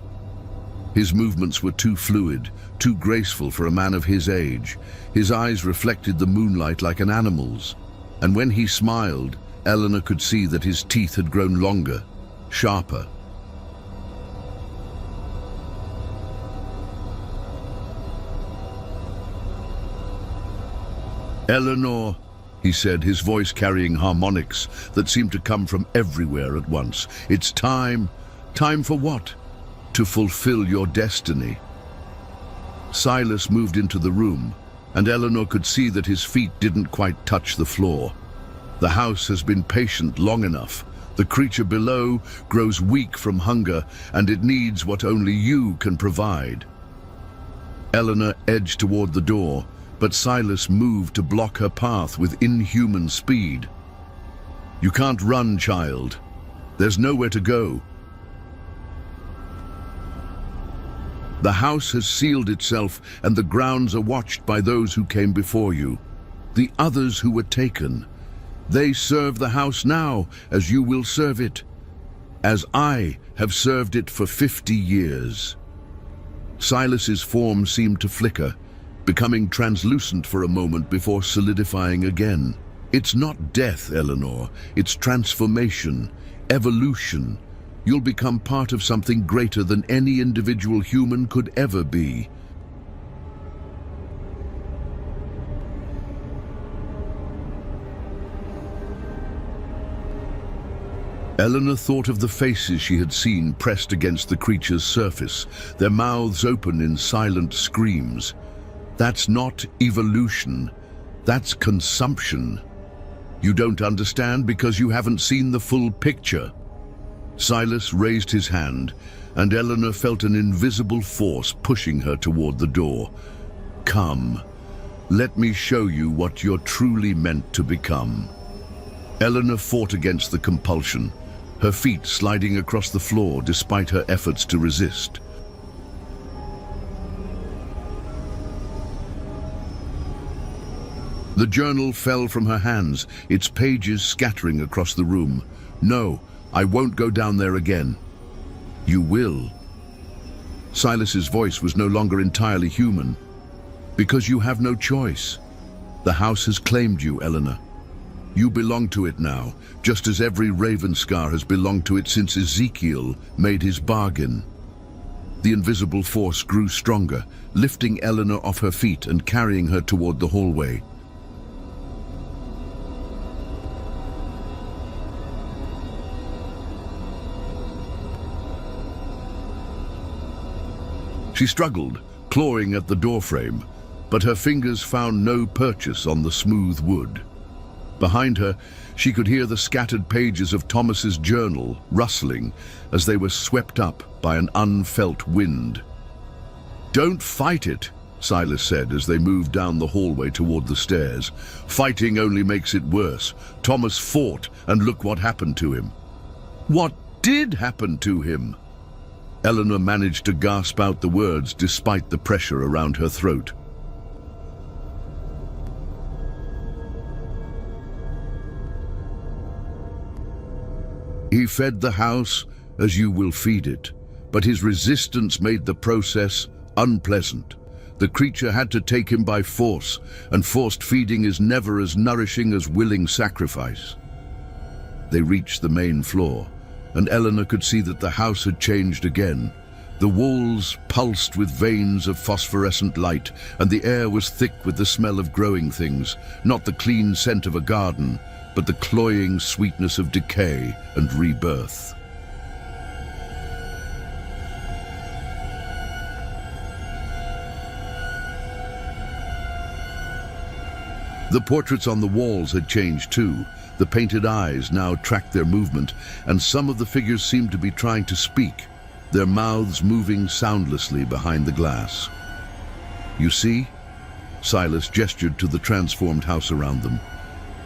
His movements were too fluid, too graceful for a man of his age. His eyes reflected the moonlight like an animal's, and when he smiled, Eleanor could see that his teeth had grown longer, sharper. "Eleanor," he said, his voice carrying harmonics that seemed to come from everywhere at once. "It's time." "Time for what?" "To fulfill your destiny." Silas moved into the room, and Eleanor could see that his feet didn't quite touch the floor. The house has been patient long enough. The creature below grows weak from hunger, and it needs what only you can provide. Eleanor edged toward the door, but Silas moved to block her path with inhuman speed. "You can't run, child. There's nowhere to go. The house has sealed itself, and the grounds are watched by those who came before you. The others who were taken. They serve the house now, as you will serve it, as I have served it for 50 years. Silas's form seemed to flicker, becoming translucent for a moment before solidifying again. "It's not death, Eleanor. It's transformation, evolution. You'll become part of something greater than any individual human could ever be." Eleanor thought of the faces she had seen pressed against the creature's surface, their mouths open in silent screams. That's not evolution, that's consumption. You don't understand because you haven't seen the full picture. Silas raised his hand, and Eleanor felt an invisible force pushing her toward the door. "Come, let me show you what you're truly meant to become." Eleanor fought against the compulsion, her feet sliding across the floor despite her efforts to resist. The journal fell from her hands, its pages scattering across the room. "No, I won't go down there again." "You will." Silas's voice was no longer entirely human. "Because you have no choice. The house has claimed you, Eleanor. You belong to it now, just as every Ravenscar has belonged to it since Ezekiel made his bargain." The invisible force grew stronger, lifting Eleanor off her feet and carrying her toward the hallway. She struggled, clawing at the doorframe, but her fingers found no purchase on the smooth wood. Behind her, she could hear the scattered pages of Thomas's journal rustling as they were swept up by an unfelt wind. "Don't fight it," Silas said as they moved down the hallway toward the stairs. "Fighting only makes it worse. Thomas fought, and look what happened to him." "What did happen to him?" Eleanor managed to gasp out the words despite the pressure around her throat. "He fed the house as you will feed it, but his resistance made the process unpleasant. The creature had to take him by force, and forced feeding is never as nourishing as willing sacrifice." They reached the main floor, and Eleanor could see that the house had changed again. The walls pulsed with veins of phosphorescent light, and the air was thick with the smell of growing things, not the clean scent of a garden, but the cloying sweetness of decay and rebirth. The portraits on the walls had changed too. The painted eyes now tracked their movement, and some of the figures seemed to be trying to speak, their mouths moving soundlessly behind the glass. "You see?" Silas gestured to the transformed house around them.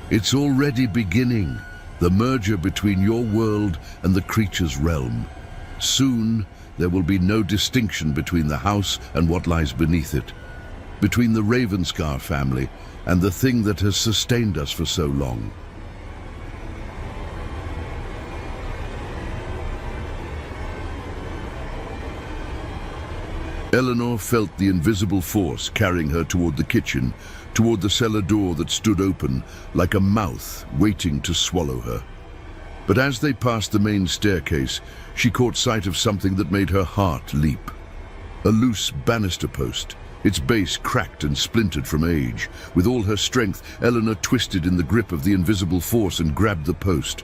"It's already beginning, the merger between your world and the creature's realm. Soon, there will be no distinction between the house and what lies beneath it, between the Ravenscar family and the thing that has sustained us for so long." Eleanor felt the invisible force carrying her toward the kitchen, toward the cellar door that stood open, like a mouth waiting to swallow her. But as they passed the main staircase, she caught sight of something that made her heart leap. A loose banister post, its base cracked and splintered from age. With all her strength, Eleanor twisted in the grip of the invisible force and grabbed the post.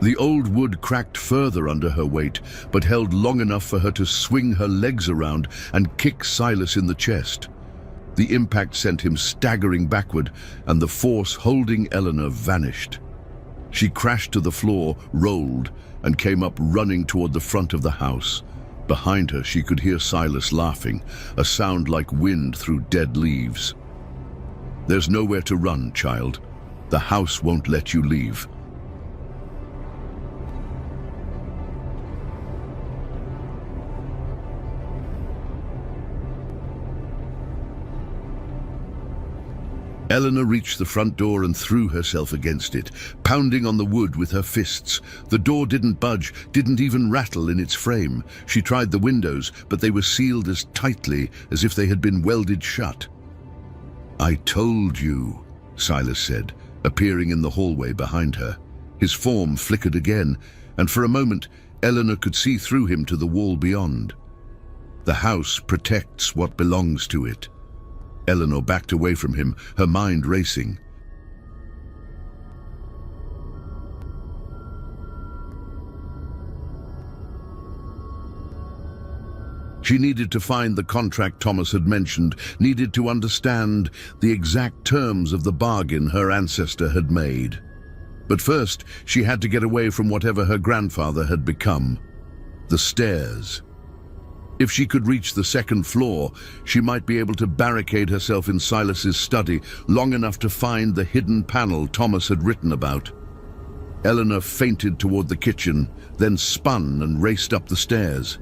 The old wood cracked further under her weight, but held long enough for her to swing her legs around and kick Silas in the chest. The impact sent him staggering backward, and the force holding Eleanor vanished. She crashed to the floor, rolled, and came up running toward the front of the house. Behind her, she could hear Silas laughing, a sound like wind through dead leaves. "There's nowhere to run, child. The house won't let you leave." Eleanor reached the front door and threw herself against it, pounding on the wood with her fists. The door didn't budge, didn't even rattle in its frame. She tried the windows, but they were sealed as tightly as if they had been welded shut. "I told you," Silas said, appearing in the hallway behind her. His form flickered again, and for a moment, Eleanor could see through him to the wall beyond. "The house protects what belongs to it." Eleanor backed away from him, her mind racing. She needed to find the contract Thomas had mentioned, needed to understand the exact terms of the bargain her ancestor had made. But first, she had to get away from whatever her grandfather had become. The stairs. If she could reach the second floor, she might be able to barricade herself in Silas's study long enough to find the hidden panel Thomas had written about. Eleanor fainted toward the kitchen, then spun and raced up the stairs.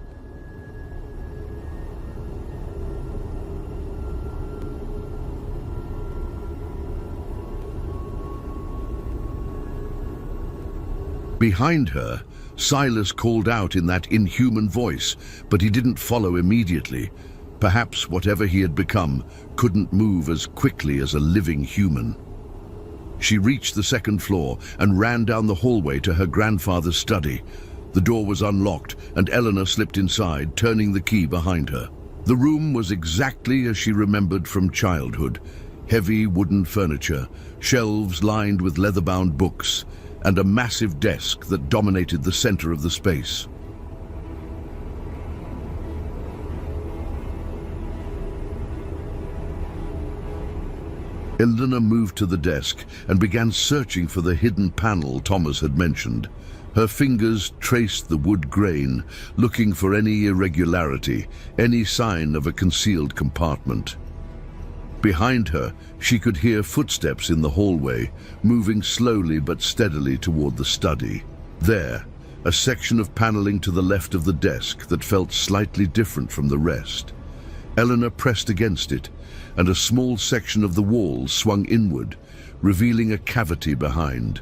Behind her, Silas called out in that inhuman voice, but he didn't follow immediately. Perhaps whatever he had become couldn't move as quickly as a living human. She reached the second floor and ran down the hallway to her grandfather's study. The door was unlocked, and Eleanor slipped inside, turning the key behind her. The room was exactly as she remembered from childhood. Heavy wooden furniture, shelves lined with leather-bound books, and a massive desk that dominated the center of the space. Eleanor moved to the desk and began searching for the hidden panel Thomas had mentioned. Her fingers traced the wood grain, looking for any irregularity, any sign of a concealed compartment. Behind her, she could hear footsteps in the hallway, moving slowly but steadily toward the study. There, a section of paneling to the left of the desk that felt slightly different from the rest. Eleanor pressed against it, and a small section of the wall swung inward, revealing a cavity behind.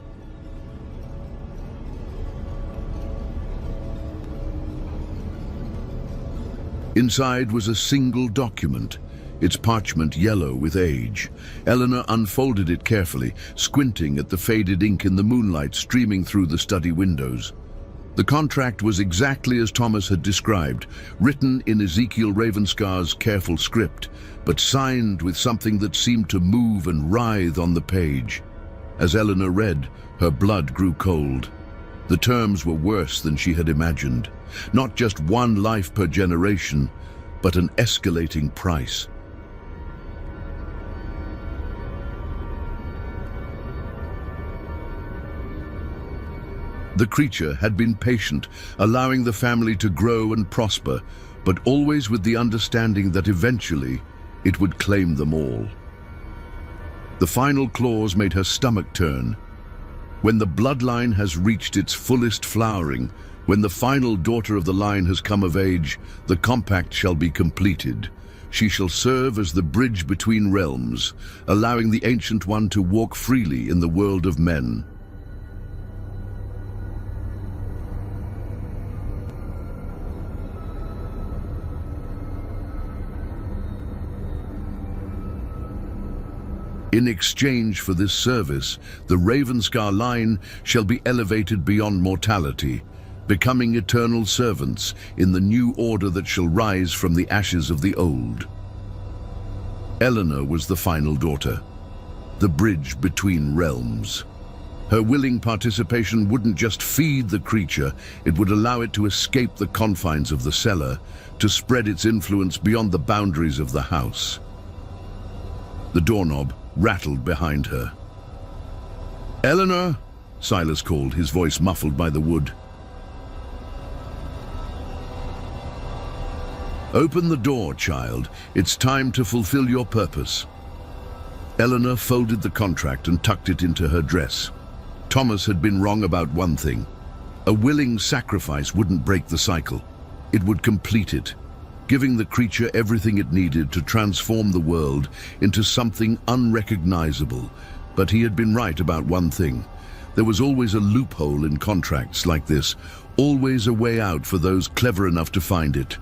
Inside was a single document, its parchment yellow with age. Eleanor unfolded it carefully, squinting at the faded ink in the moonlight streaming through the study windows. The contract was exactly as Thomas had described, written in Ezekiel Ravenscar's careful script, but signed with something that seemed to move and writhe on the page. As Eleanor read, her blood grew cold. The terms were worse than she had imagined. Not just one life per generation, but an escalating price. The creature had been patient, allowing the family to grow and prosper, but always with the understanding that eventually it would claim them all. The final clause made her stomach turn. When the bloodline has reached its fullest flowering, when the final daughter of the line has come of age, the compact shall be completed. She shall serve as the bridge between realms, allowing the Ancient One to walk freely in the world of men. In exchange for this service, the Ravenscar line shall be elevated beyond mortality, becoming eternal servants in the new order that shall rise from the ashes of the old. Eleanor was the final daughter, the bridge between realms. Her willing participation wouldn't just feed the creature, it would allow it to escape the confines of the cellar, to spread its influence beyond the boundaries of the house. The doorknob rattled behind her. "Eleanor," Silas called, his voice muffled by the wood. "Open the door, child. It's time to fulfill your purpose." Eleanor folded the contract and tucked it into her dress. Thomas had been wrong about one thing. A willing sacrifice wouldn't break the cycle. It would complete it, giving the creature everything it needed to transform the world into something unrecognizable. But he had been right about one thing. There was always a loophole in contracts like this, always a way out for those clever enough to find it.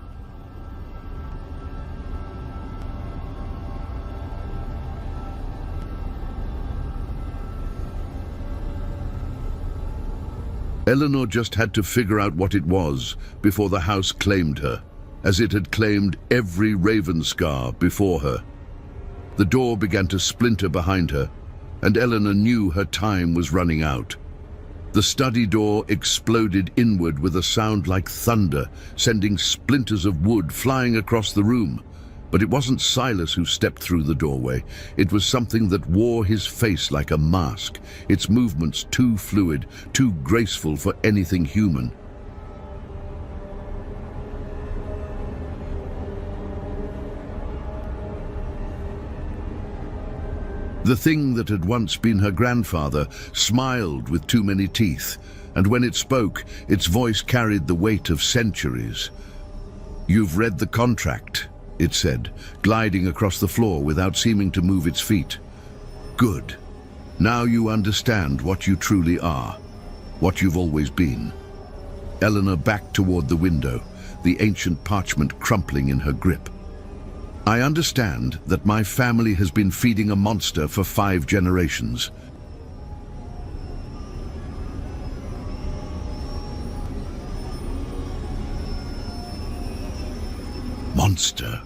Eleanor just had to figure out what it was before the house claimed her, as it had claimed every Ravenscar before her. The door began to splinter behind her, and Eleanor knew her time was running out. The study door exploded inward with a sound like thunder, sending splinters of wood flying across the room. But it wasn't Silas who stepped through the doorway. It was something that wore his face like a mask, its movements too fluid, too graceful for anything human. The thing that had once been her grandfather smiled with too many teeth, and when it spoke, its voice carried the weight of centuries. "You've read the contract," it said, gliding across the floor without seeming to move its feet. "Good. Now you understand what you truly are, what you've always been." Eleanor backed toward the window, the ancient parchment crumpling in her grip. "I understand that my family has been feeding a monster for 5 generations. Monster."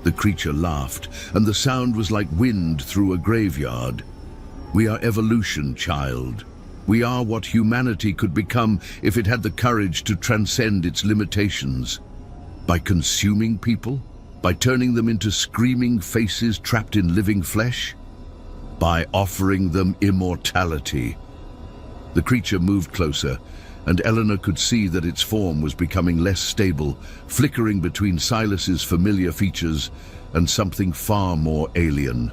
The creature laughed, and the sound was like wind through a graveyard. "We are evolution, child. We are what humanity could become if it had the courage to transcend its limitations. By consuming people? By turning them into screaming faces trapped in living flesh? By offering them immortality." The creature moved closer, and Eleanor could see that its form was becoming less stable, flickering between Silas's familiar features and something far more alien.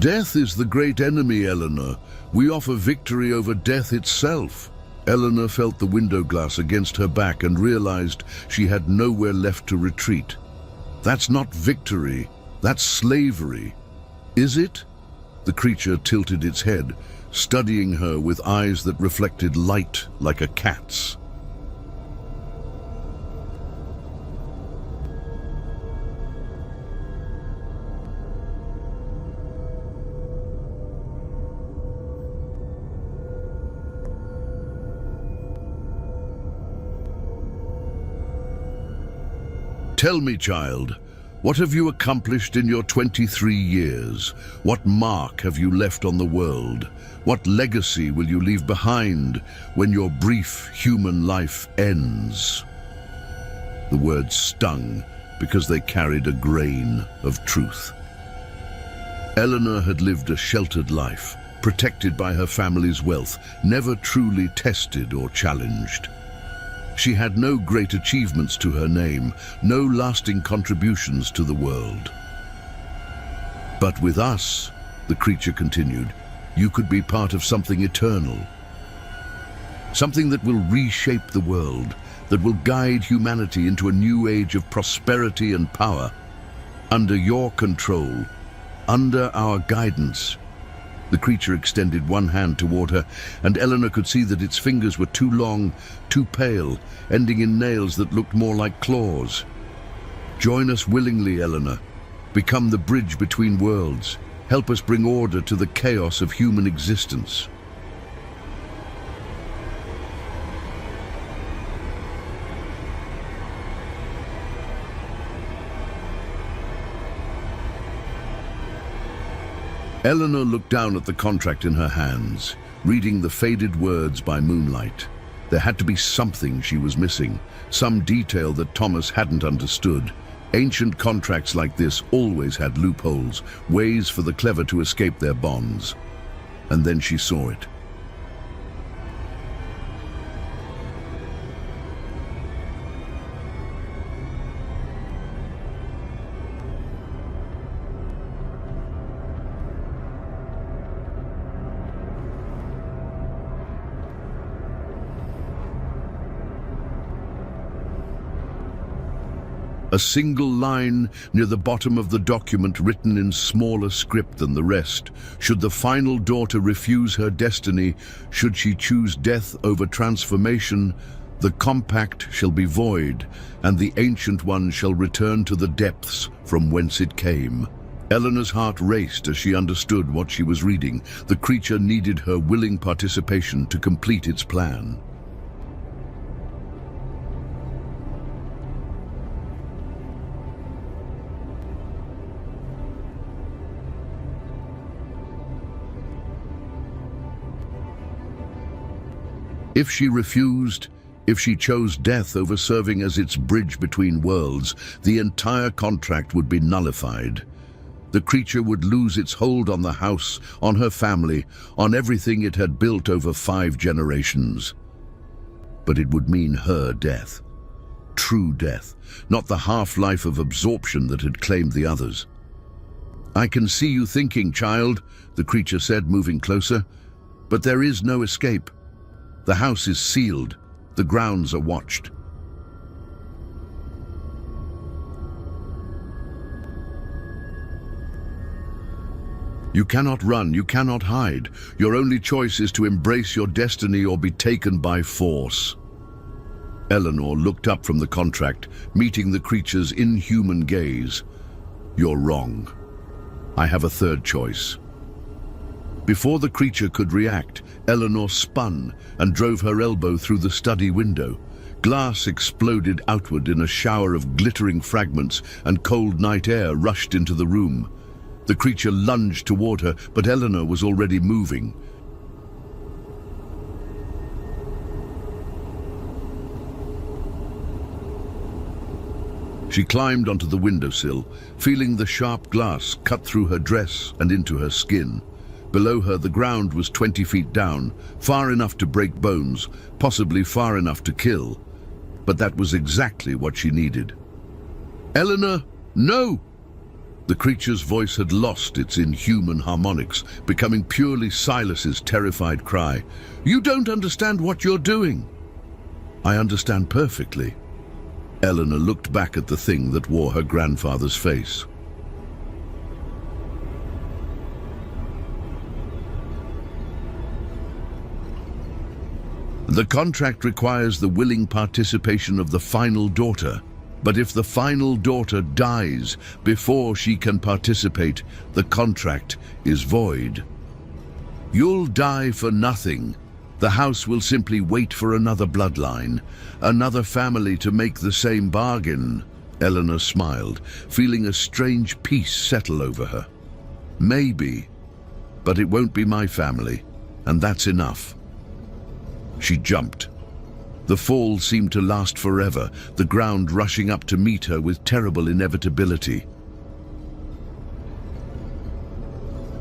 "Death is the great enemy, Eleanor. We offer victory over death itself." Eleanor felt the window glass against her back and realized she had nowhere left to retreat. "That's not victory, that's slavery." "Is it?" The creature tilted its head, studying her with eyes that reflected light like a cat's. Tell me, child, what have you accomplished in your 23 years? What mark have you left on the world? What legacy will you leave behind when your brief human life ends? The words stung because they carried a grain of truth. Eleanor had lived a sheltered life, protected by her family's wealth, never truly tested or challenged. She had no great achievements to her name, no lasting contributions to the world. But with us, the creature continued, you could be part of something eternal. Something that will reshape the world, that will guide humanity into a new age of prosperity and power. Under your control, under our guidance. The creature extended one hand toward her, and Eleanor could see that its fingers were too long, too pale, ending in nails that looked more like claws. Join us willingly, Eleanor. Become the bridge between worlds. Help us bring order to the chaos of human existence. Eleanor looked down at the contract in her hands, reading the faded words by moonlight. There had to be something she was missing, some detail that Thomas hadn't understood. Ancient contracts like this always had loopholes, ways for the clever to escape their bonds. And then she saw it. A single line near the bottom of the document written in smaller script than the rest. Should the final daughter refuse her destiny, should she choose death over transformation, the compact shall be void, and the Ancient One shall return to the depths from whence it came. Eleanor's heart raced as she understood what she was reading. The creature needed her willing participation to complete its plan. If she refused, if she chose death over serving as its bridge between worlds, the entire contract would be nullified. The creature would lose its hold on the house, on her family, on everything it had built over 5 generations. But it would mean her death. True death, not the half-life of absorption that had claimed the others. "I can see you thinking, child," the creature said, moving closer. "But there is no escape. The house is sealed. The grounds are watched." You cannot run, you cannot hide. Your only choice is to embrace your destiny or be taken by force. Eleanor looked up from the contract, meeting the creature's inhuman gaze. "You're wrong. I have a third choice." Before the creature could react, Eleanor spun and drove her elbow through the study window. Glass exploded outward in a shower of glittering fragments, and cold night air rushed into the room. The creature lunged toward her, but Eleanor was already moving. She climbed onto the windowsill, feeling the sharp glass cut through her dress and into her skin. Below her, the ground was 20 feet down, far enough to break bones, possibly far enough to kill. But that was exactly what she needed. "Eleanor, no!" The creature's voice had lost its inhuman harmonics, becoming purely Silas's terrified cry. "You don't understand what you're doing." "I understand perfectly." Eleanor looked back at the thing that wore her grandfather's face. The contract requires the willing participation of the final daughter, but if the final daughter dies before she can participate, the contract is void. You'll die for nothing. The house will simply wait for another bloodline, another family to make the same bargain. Eleanor smiled, feeling a strange peace settle over her. Maybe, but it won't be my family, and that's enough. She jumped. The fall seemed to last forever, the ground rushing up to meet her with terrible inevitability.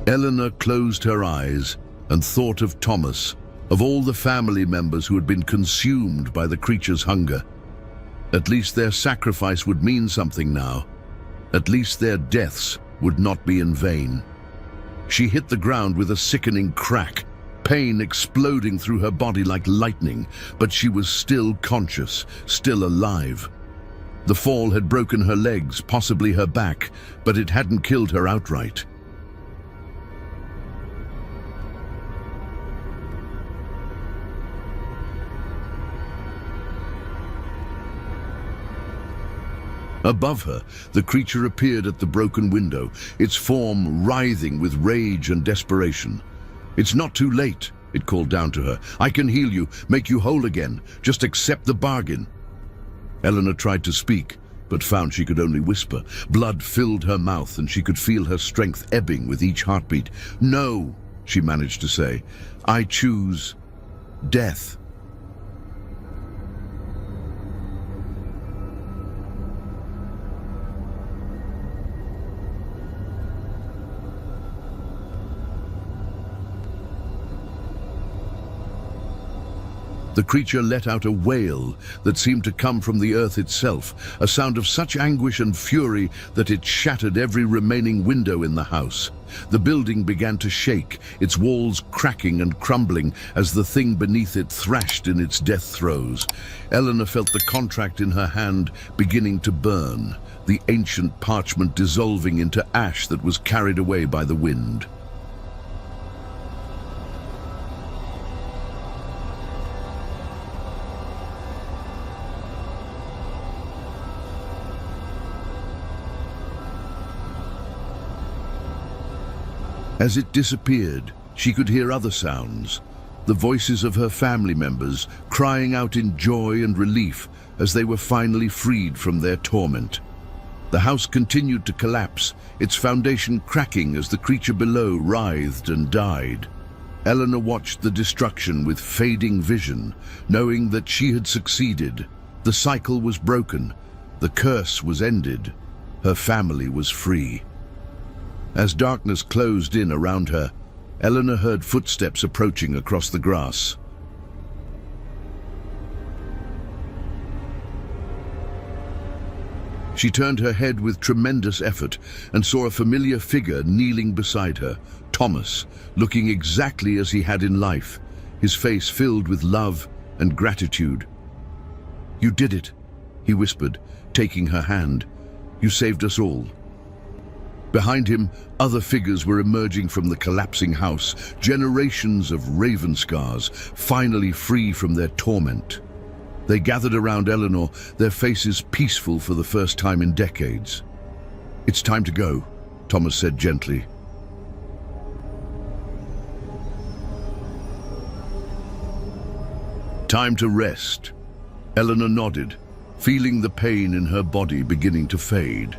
Eleanor closed her eyes and thought of Thomas, of all the family members who had been consumed by the creature's hunger. At least their sacrifice would mean something now. At least their deaths would not be in vain. She hit the ground with a sickening crack, pain exploding through her body like lightning, but she was still conscious, still alive. The fall had broken her legs, possibly her back, but it hadn't killed her outright. Above her, the creature appeared at the broken window, its form writhing with rage and desperation. "It's not too late," it called down to her. "I can heal you, make you whole again. Just accept the bargain." Eleanor tried to speak, but found she could only whisper. Blood filled her mouth, and she could feel her strength ebbing with each heartbeat. "No," she managed to say. "I choose death." The creature let out a wail that seemed to come from the earth itself, a sound of such anguish and fury that it shattered every remaining window in the house. The building began to shake, its walls cracking and crumbling as the thing beneath it thrashed in its death throes. Eleanor felt the contract in her hand beginning to burn, the ancient parchment dissolving into ash that was carried away by the wind. As it disappeared, she could hear other sounds, the voices of her family members crying out in joy and relief as they were finally freed from their torment. The house continued to collapse, its foundation cracking as the creature below writhed and died. Eleanor watched the destruction with fading vision, knowing that she had succeeded. The cycle was broken, the curse was ended, her family was free. As darkness closed in around her, Eleanor heard footsteps approaching across the grass. She turned her head with tremendous effort and saw a familiar figure kneeling beside her, Thomas, looking exactly as he had in life, his face filled with love and gratitude. "You did it," he whispered, taking her hand. "You saved us all." Behind him, other figures were emerging from the collapsing house, generations of Ravenscars, finally free from their torment. They gathered around Eleanor, their faces peaceful for the first time in decades. "It's time to go," Thomas said gently. "Time to rest." Eleanor nodded, feeling the pain in her body beginning to fade.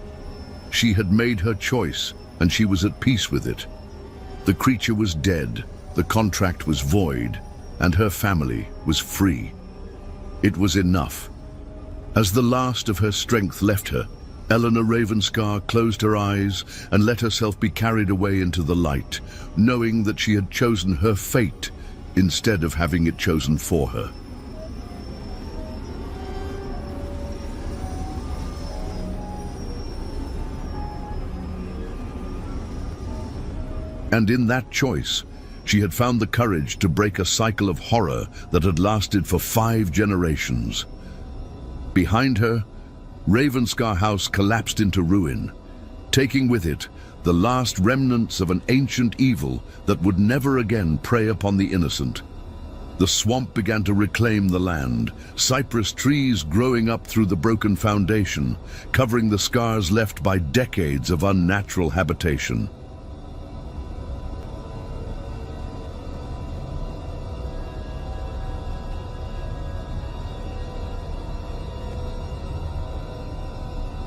She had made her choice, and she was at peace with it. The creature was dead, the contract was void, and her family was free. It was enough. As the last of her strength left her, Eleanor Ravenscar closed her eyes and let herself be carried away into the light, knowing that she had chosen her fate instead of having it chosen for her. And in that choice, she had found the courage to break a cycle of horror that had lasted for 5 generations. Behind her, Ravenscar House collapsed into ruin, taking with it the last remnants of an ancient evil that would never again prey upon the innocent. The swamp began to reclaim the land, cypress trees growing up through the broken foundation, covering the scars left by decades of unnatural habitation.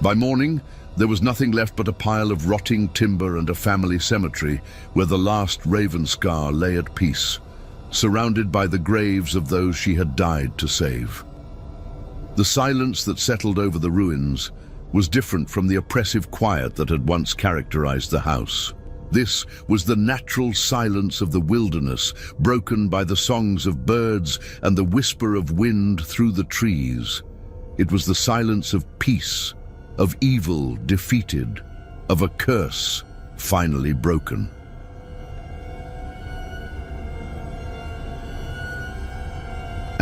By morning, there was nothing left but a pile of rotting timber and a family cemetery where the last Ravenscar lay at peace, surrounded by the graves of those she had died to save. The silence that settled over the ruins was different from the oppressive quiet that had once characterized the house. This was the natural silence of the wilderness, broken by the songs of birds and the whisper of wind through the trees. It was the silence of peace, of evil defeated, of a curse finally broken.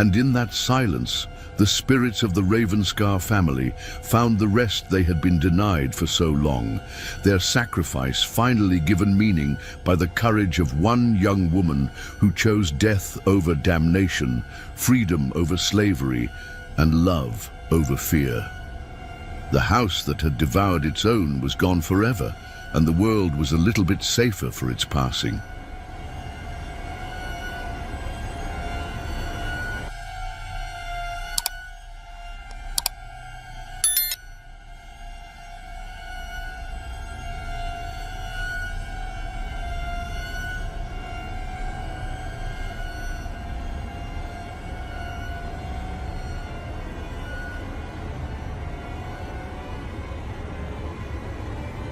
And in that silence, the spirits of the Ravenscar family found the rest they had been denied for so long, their sacrifice finally given meaning by the courage of one young woman who chose death over damnation, freedom over slavery, and love over fear. The house that had devoured its own was gone forever, and the world was a little bit safer for its passing.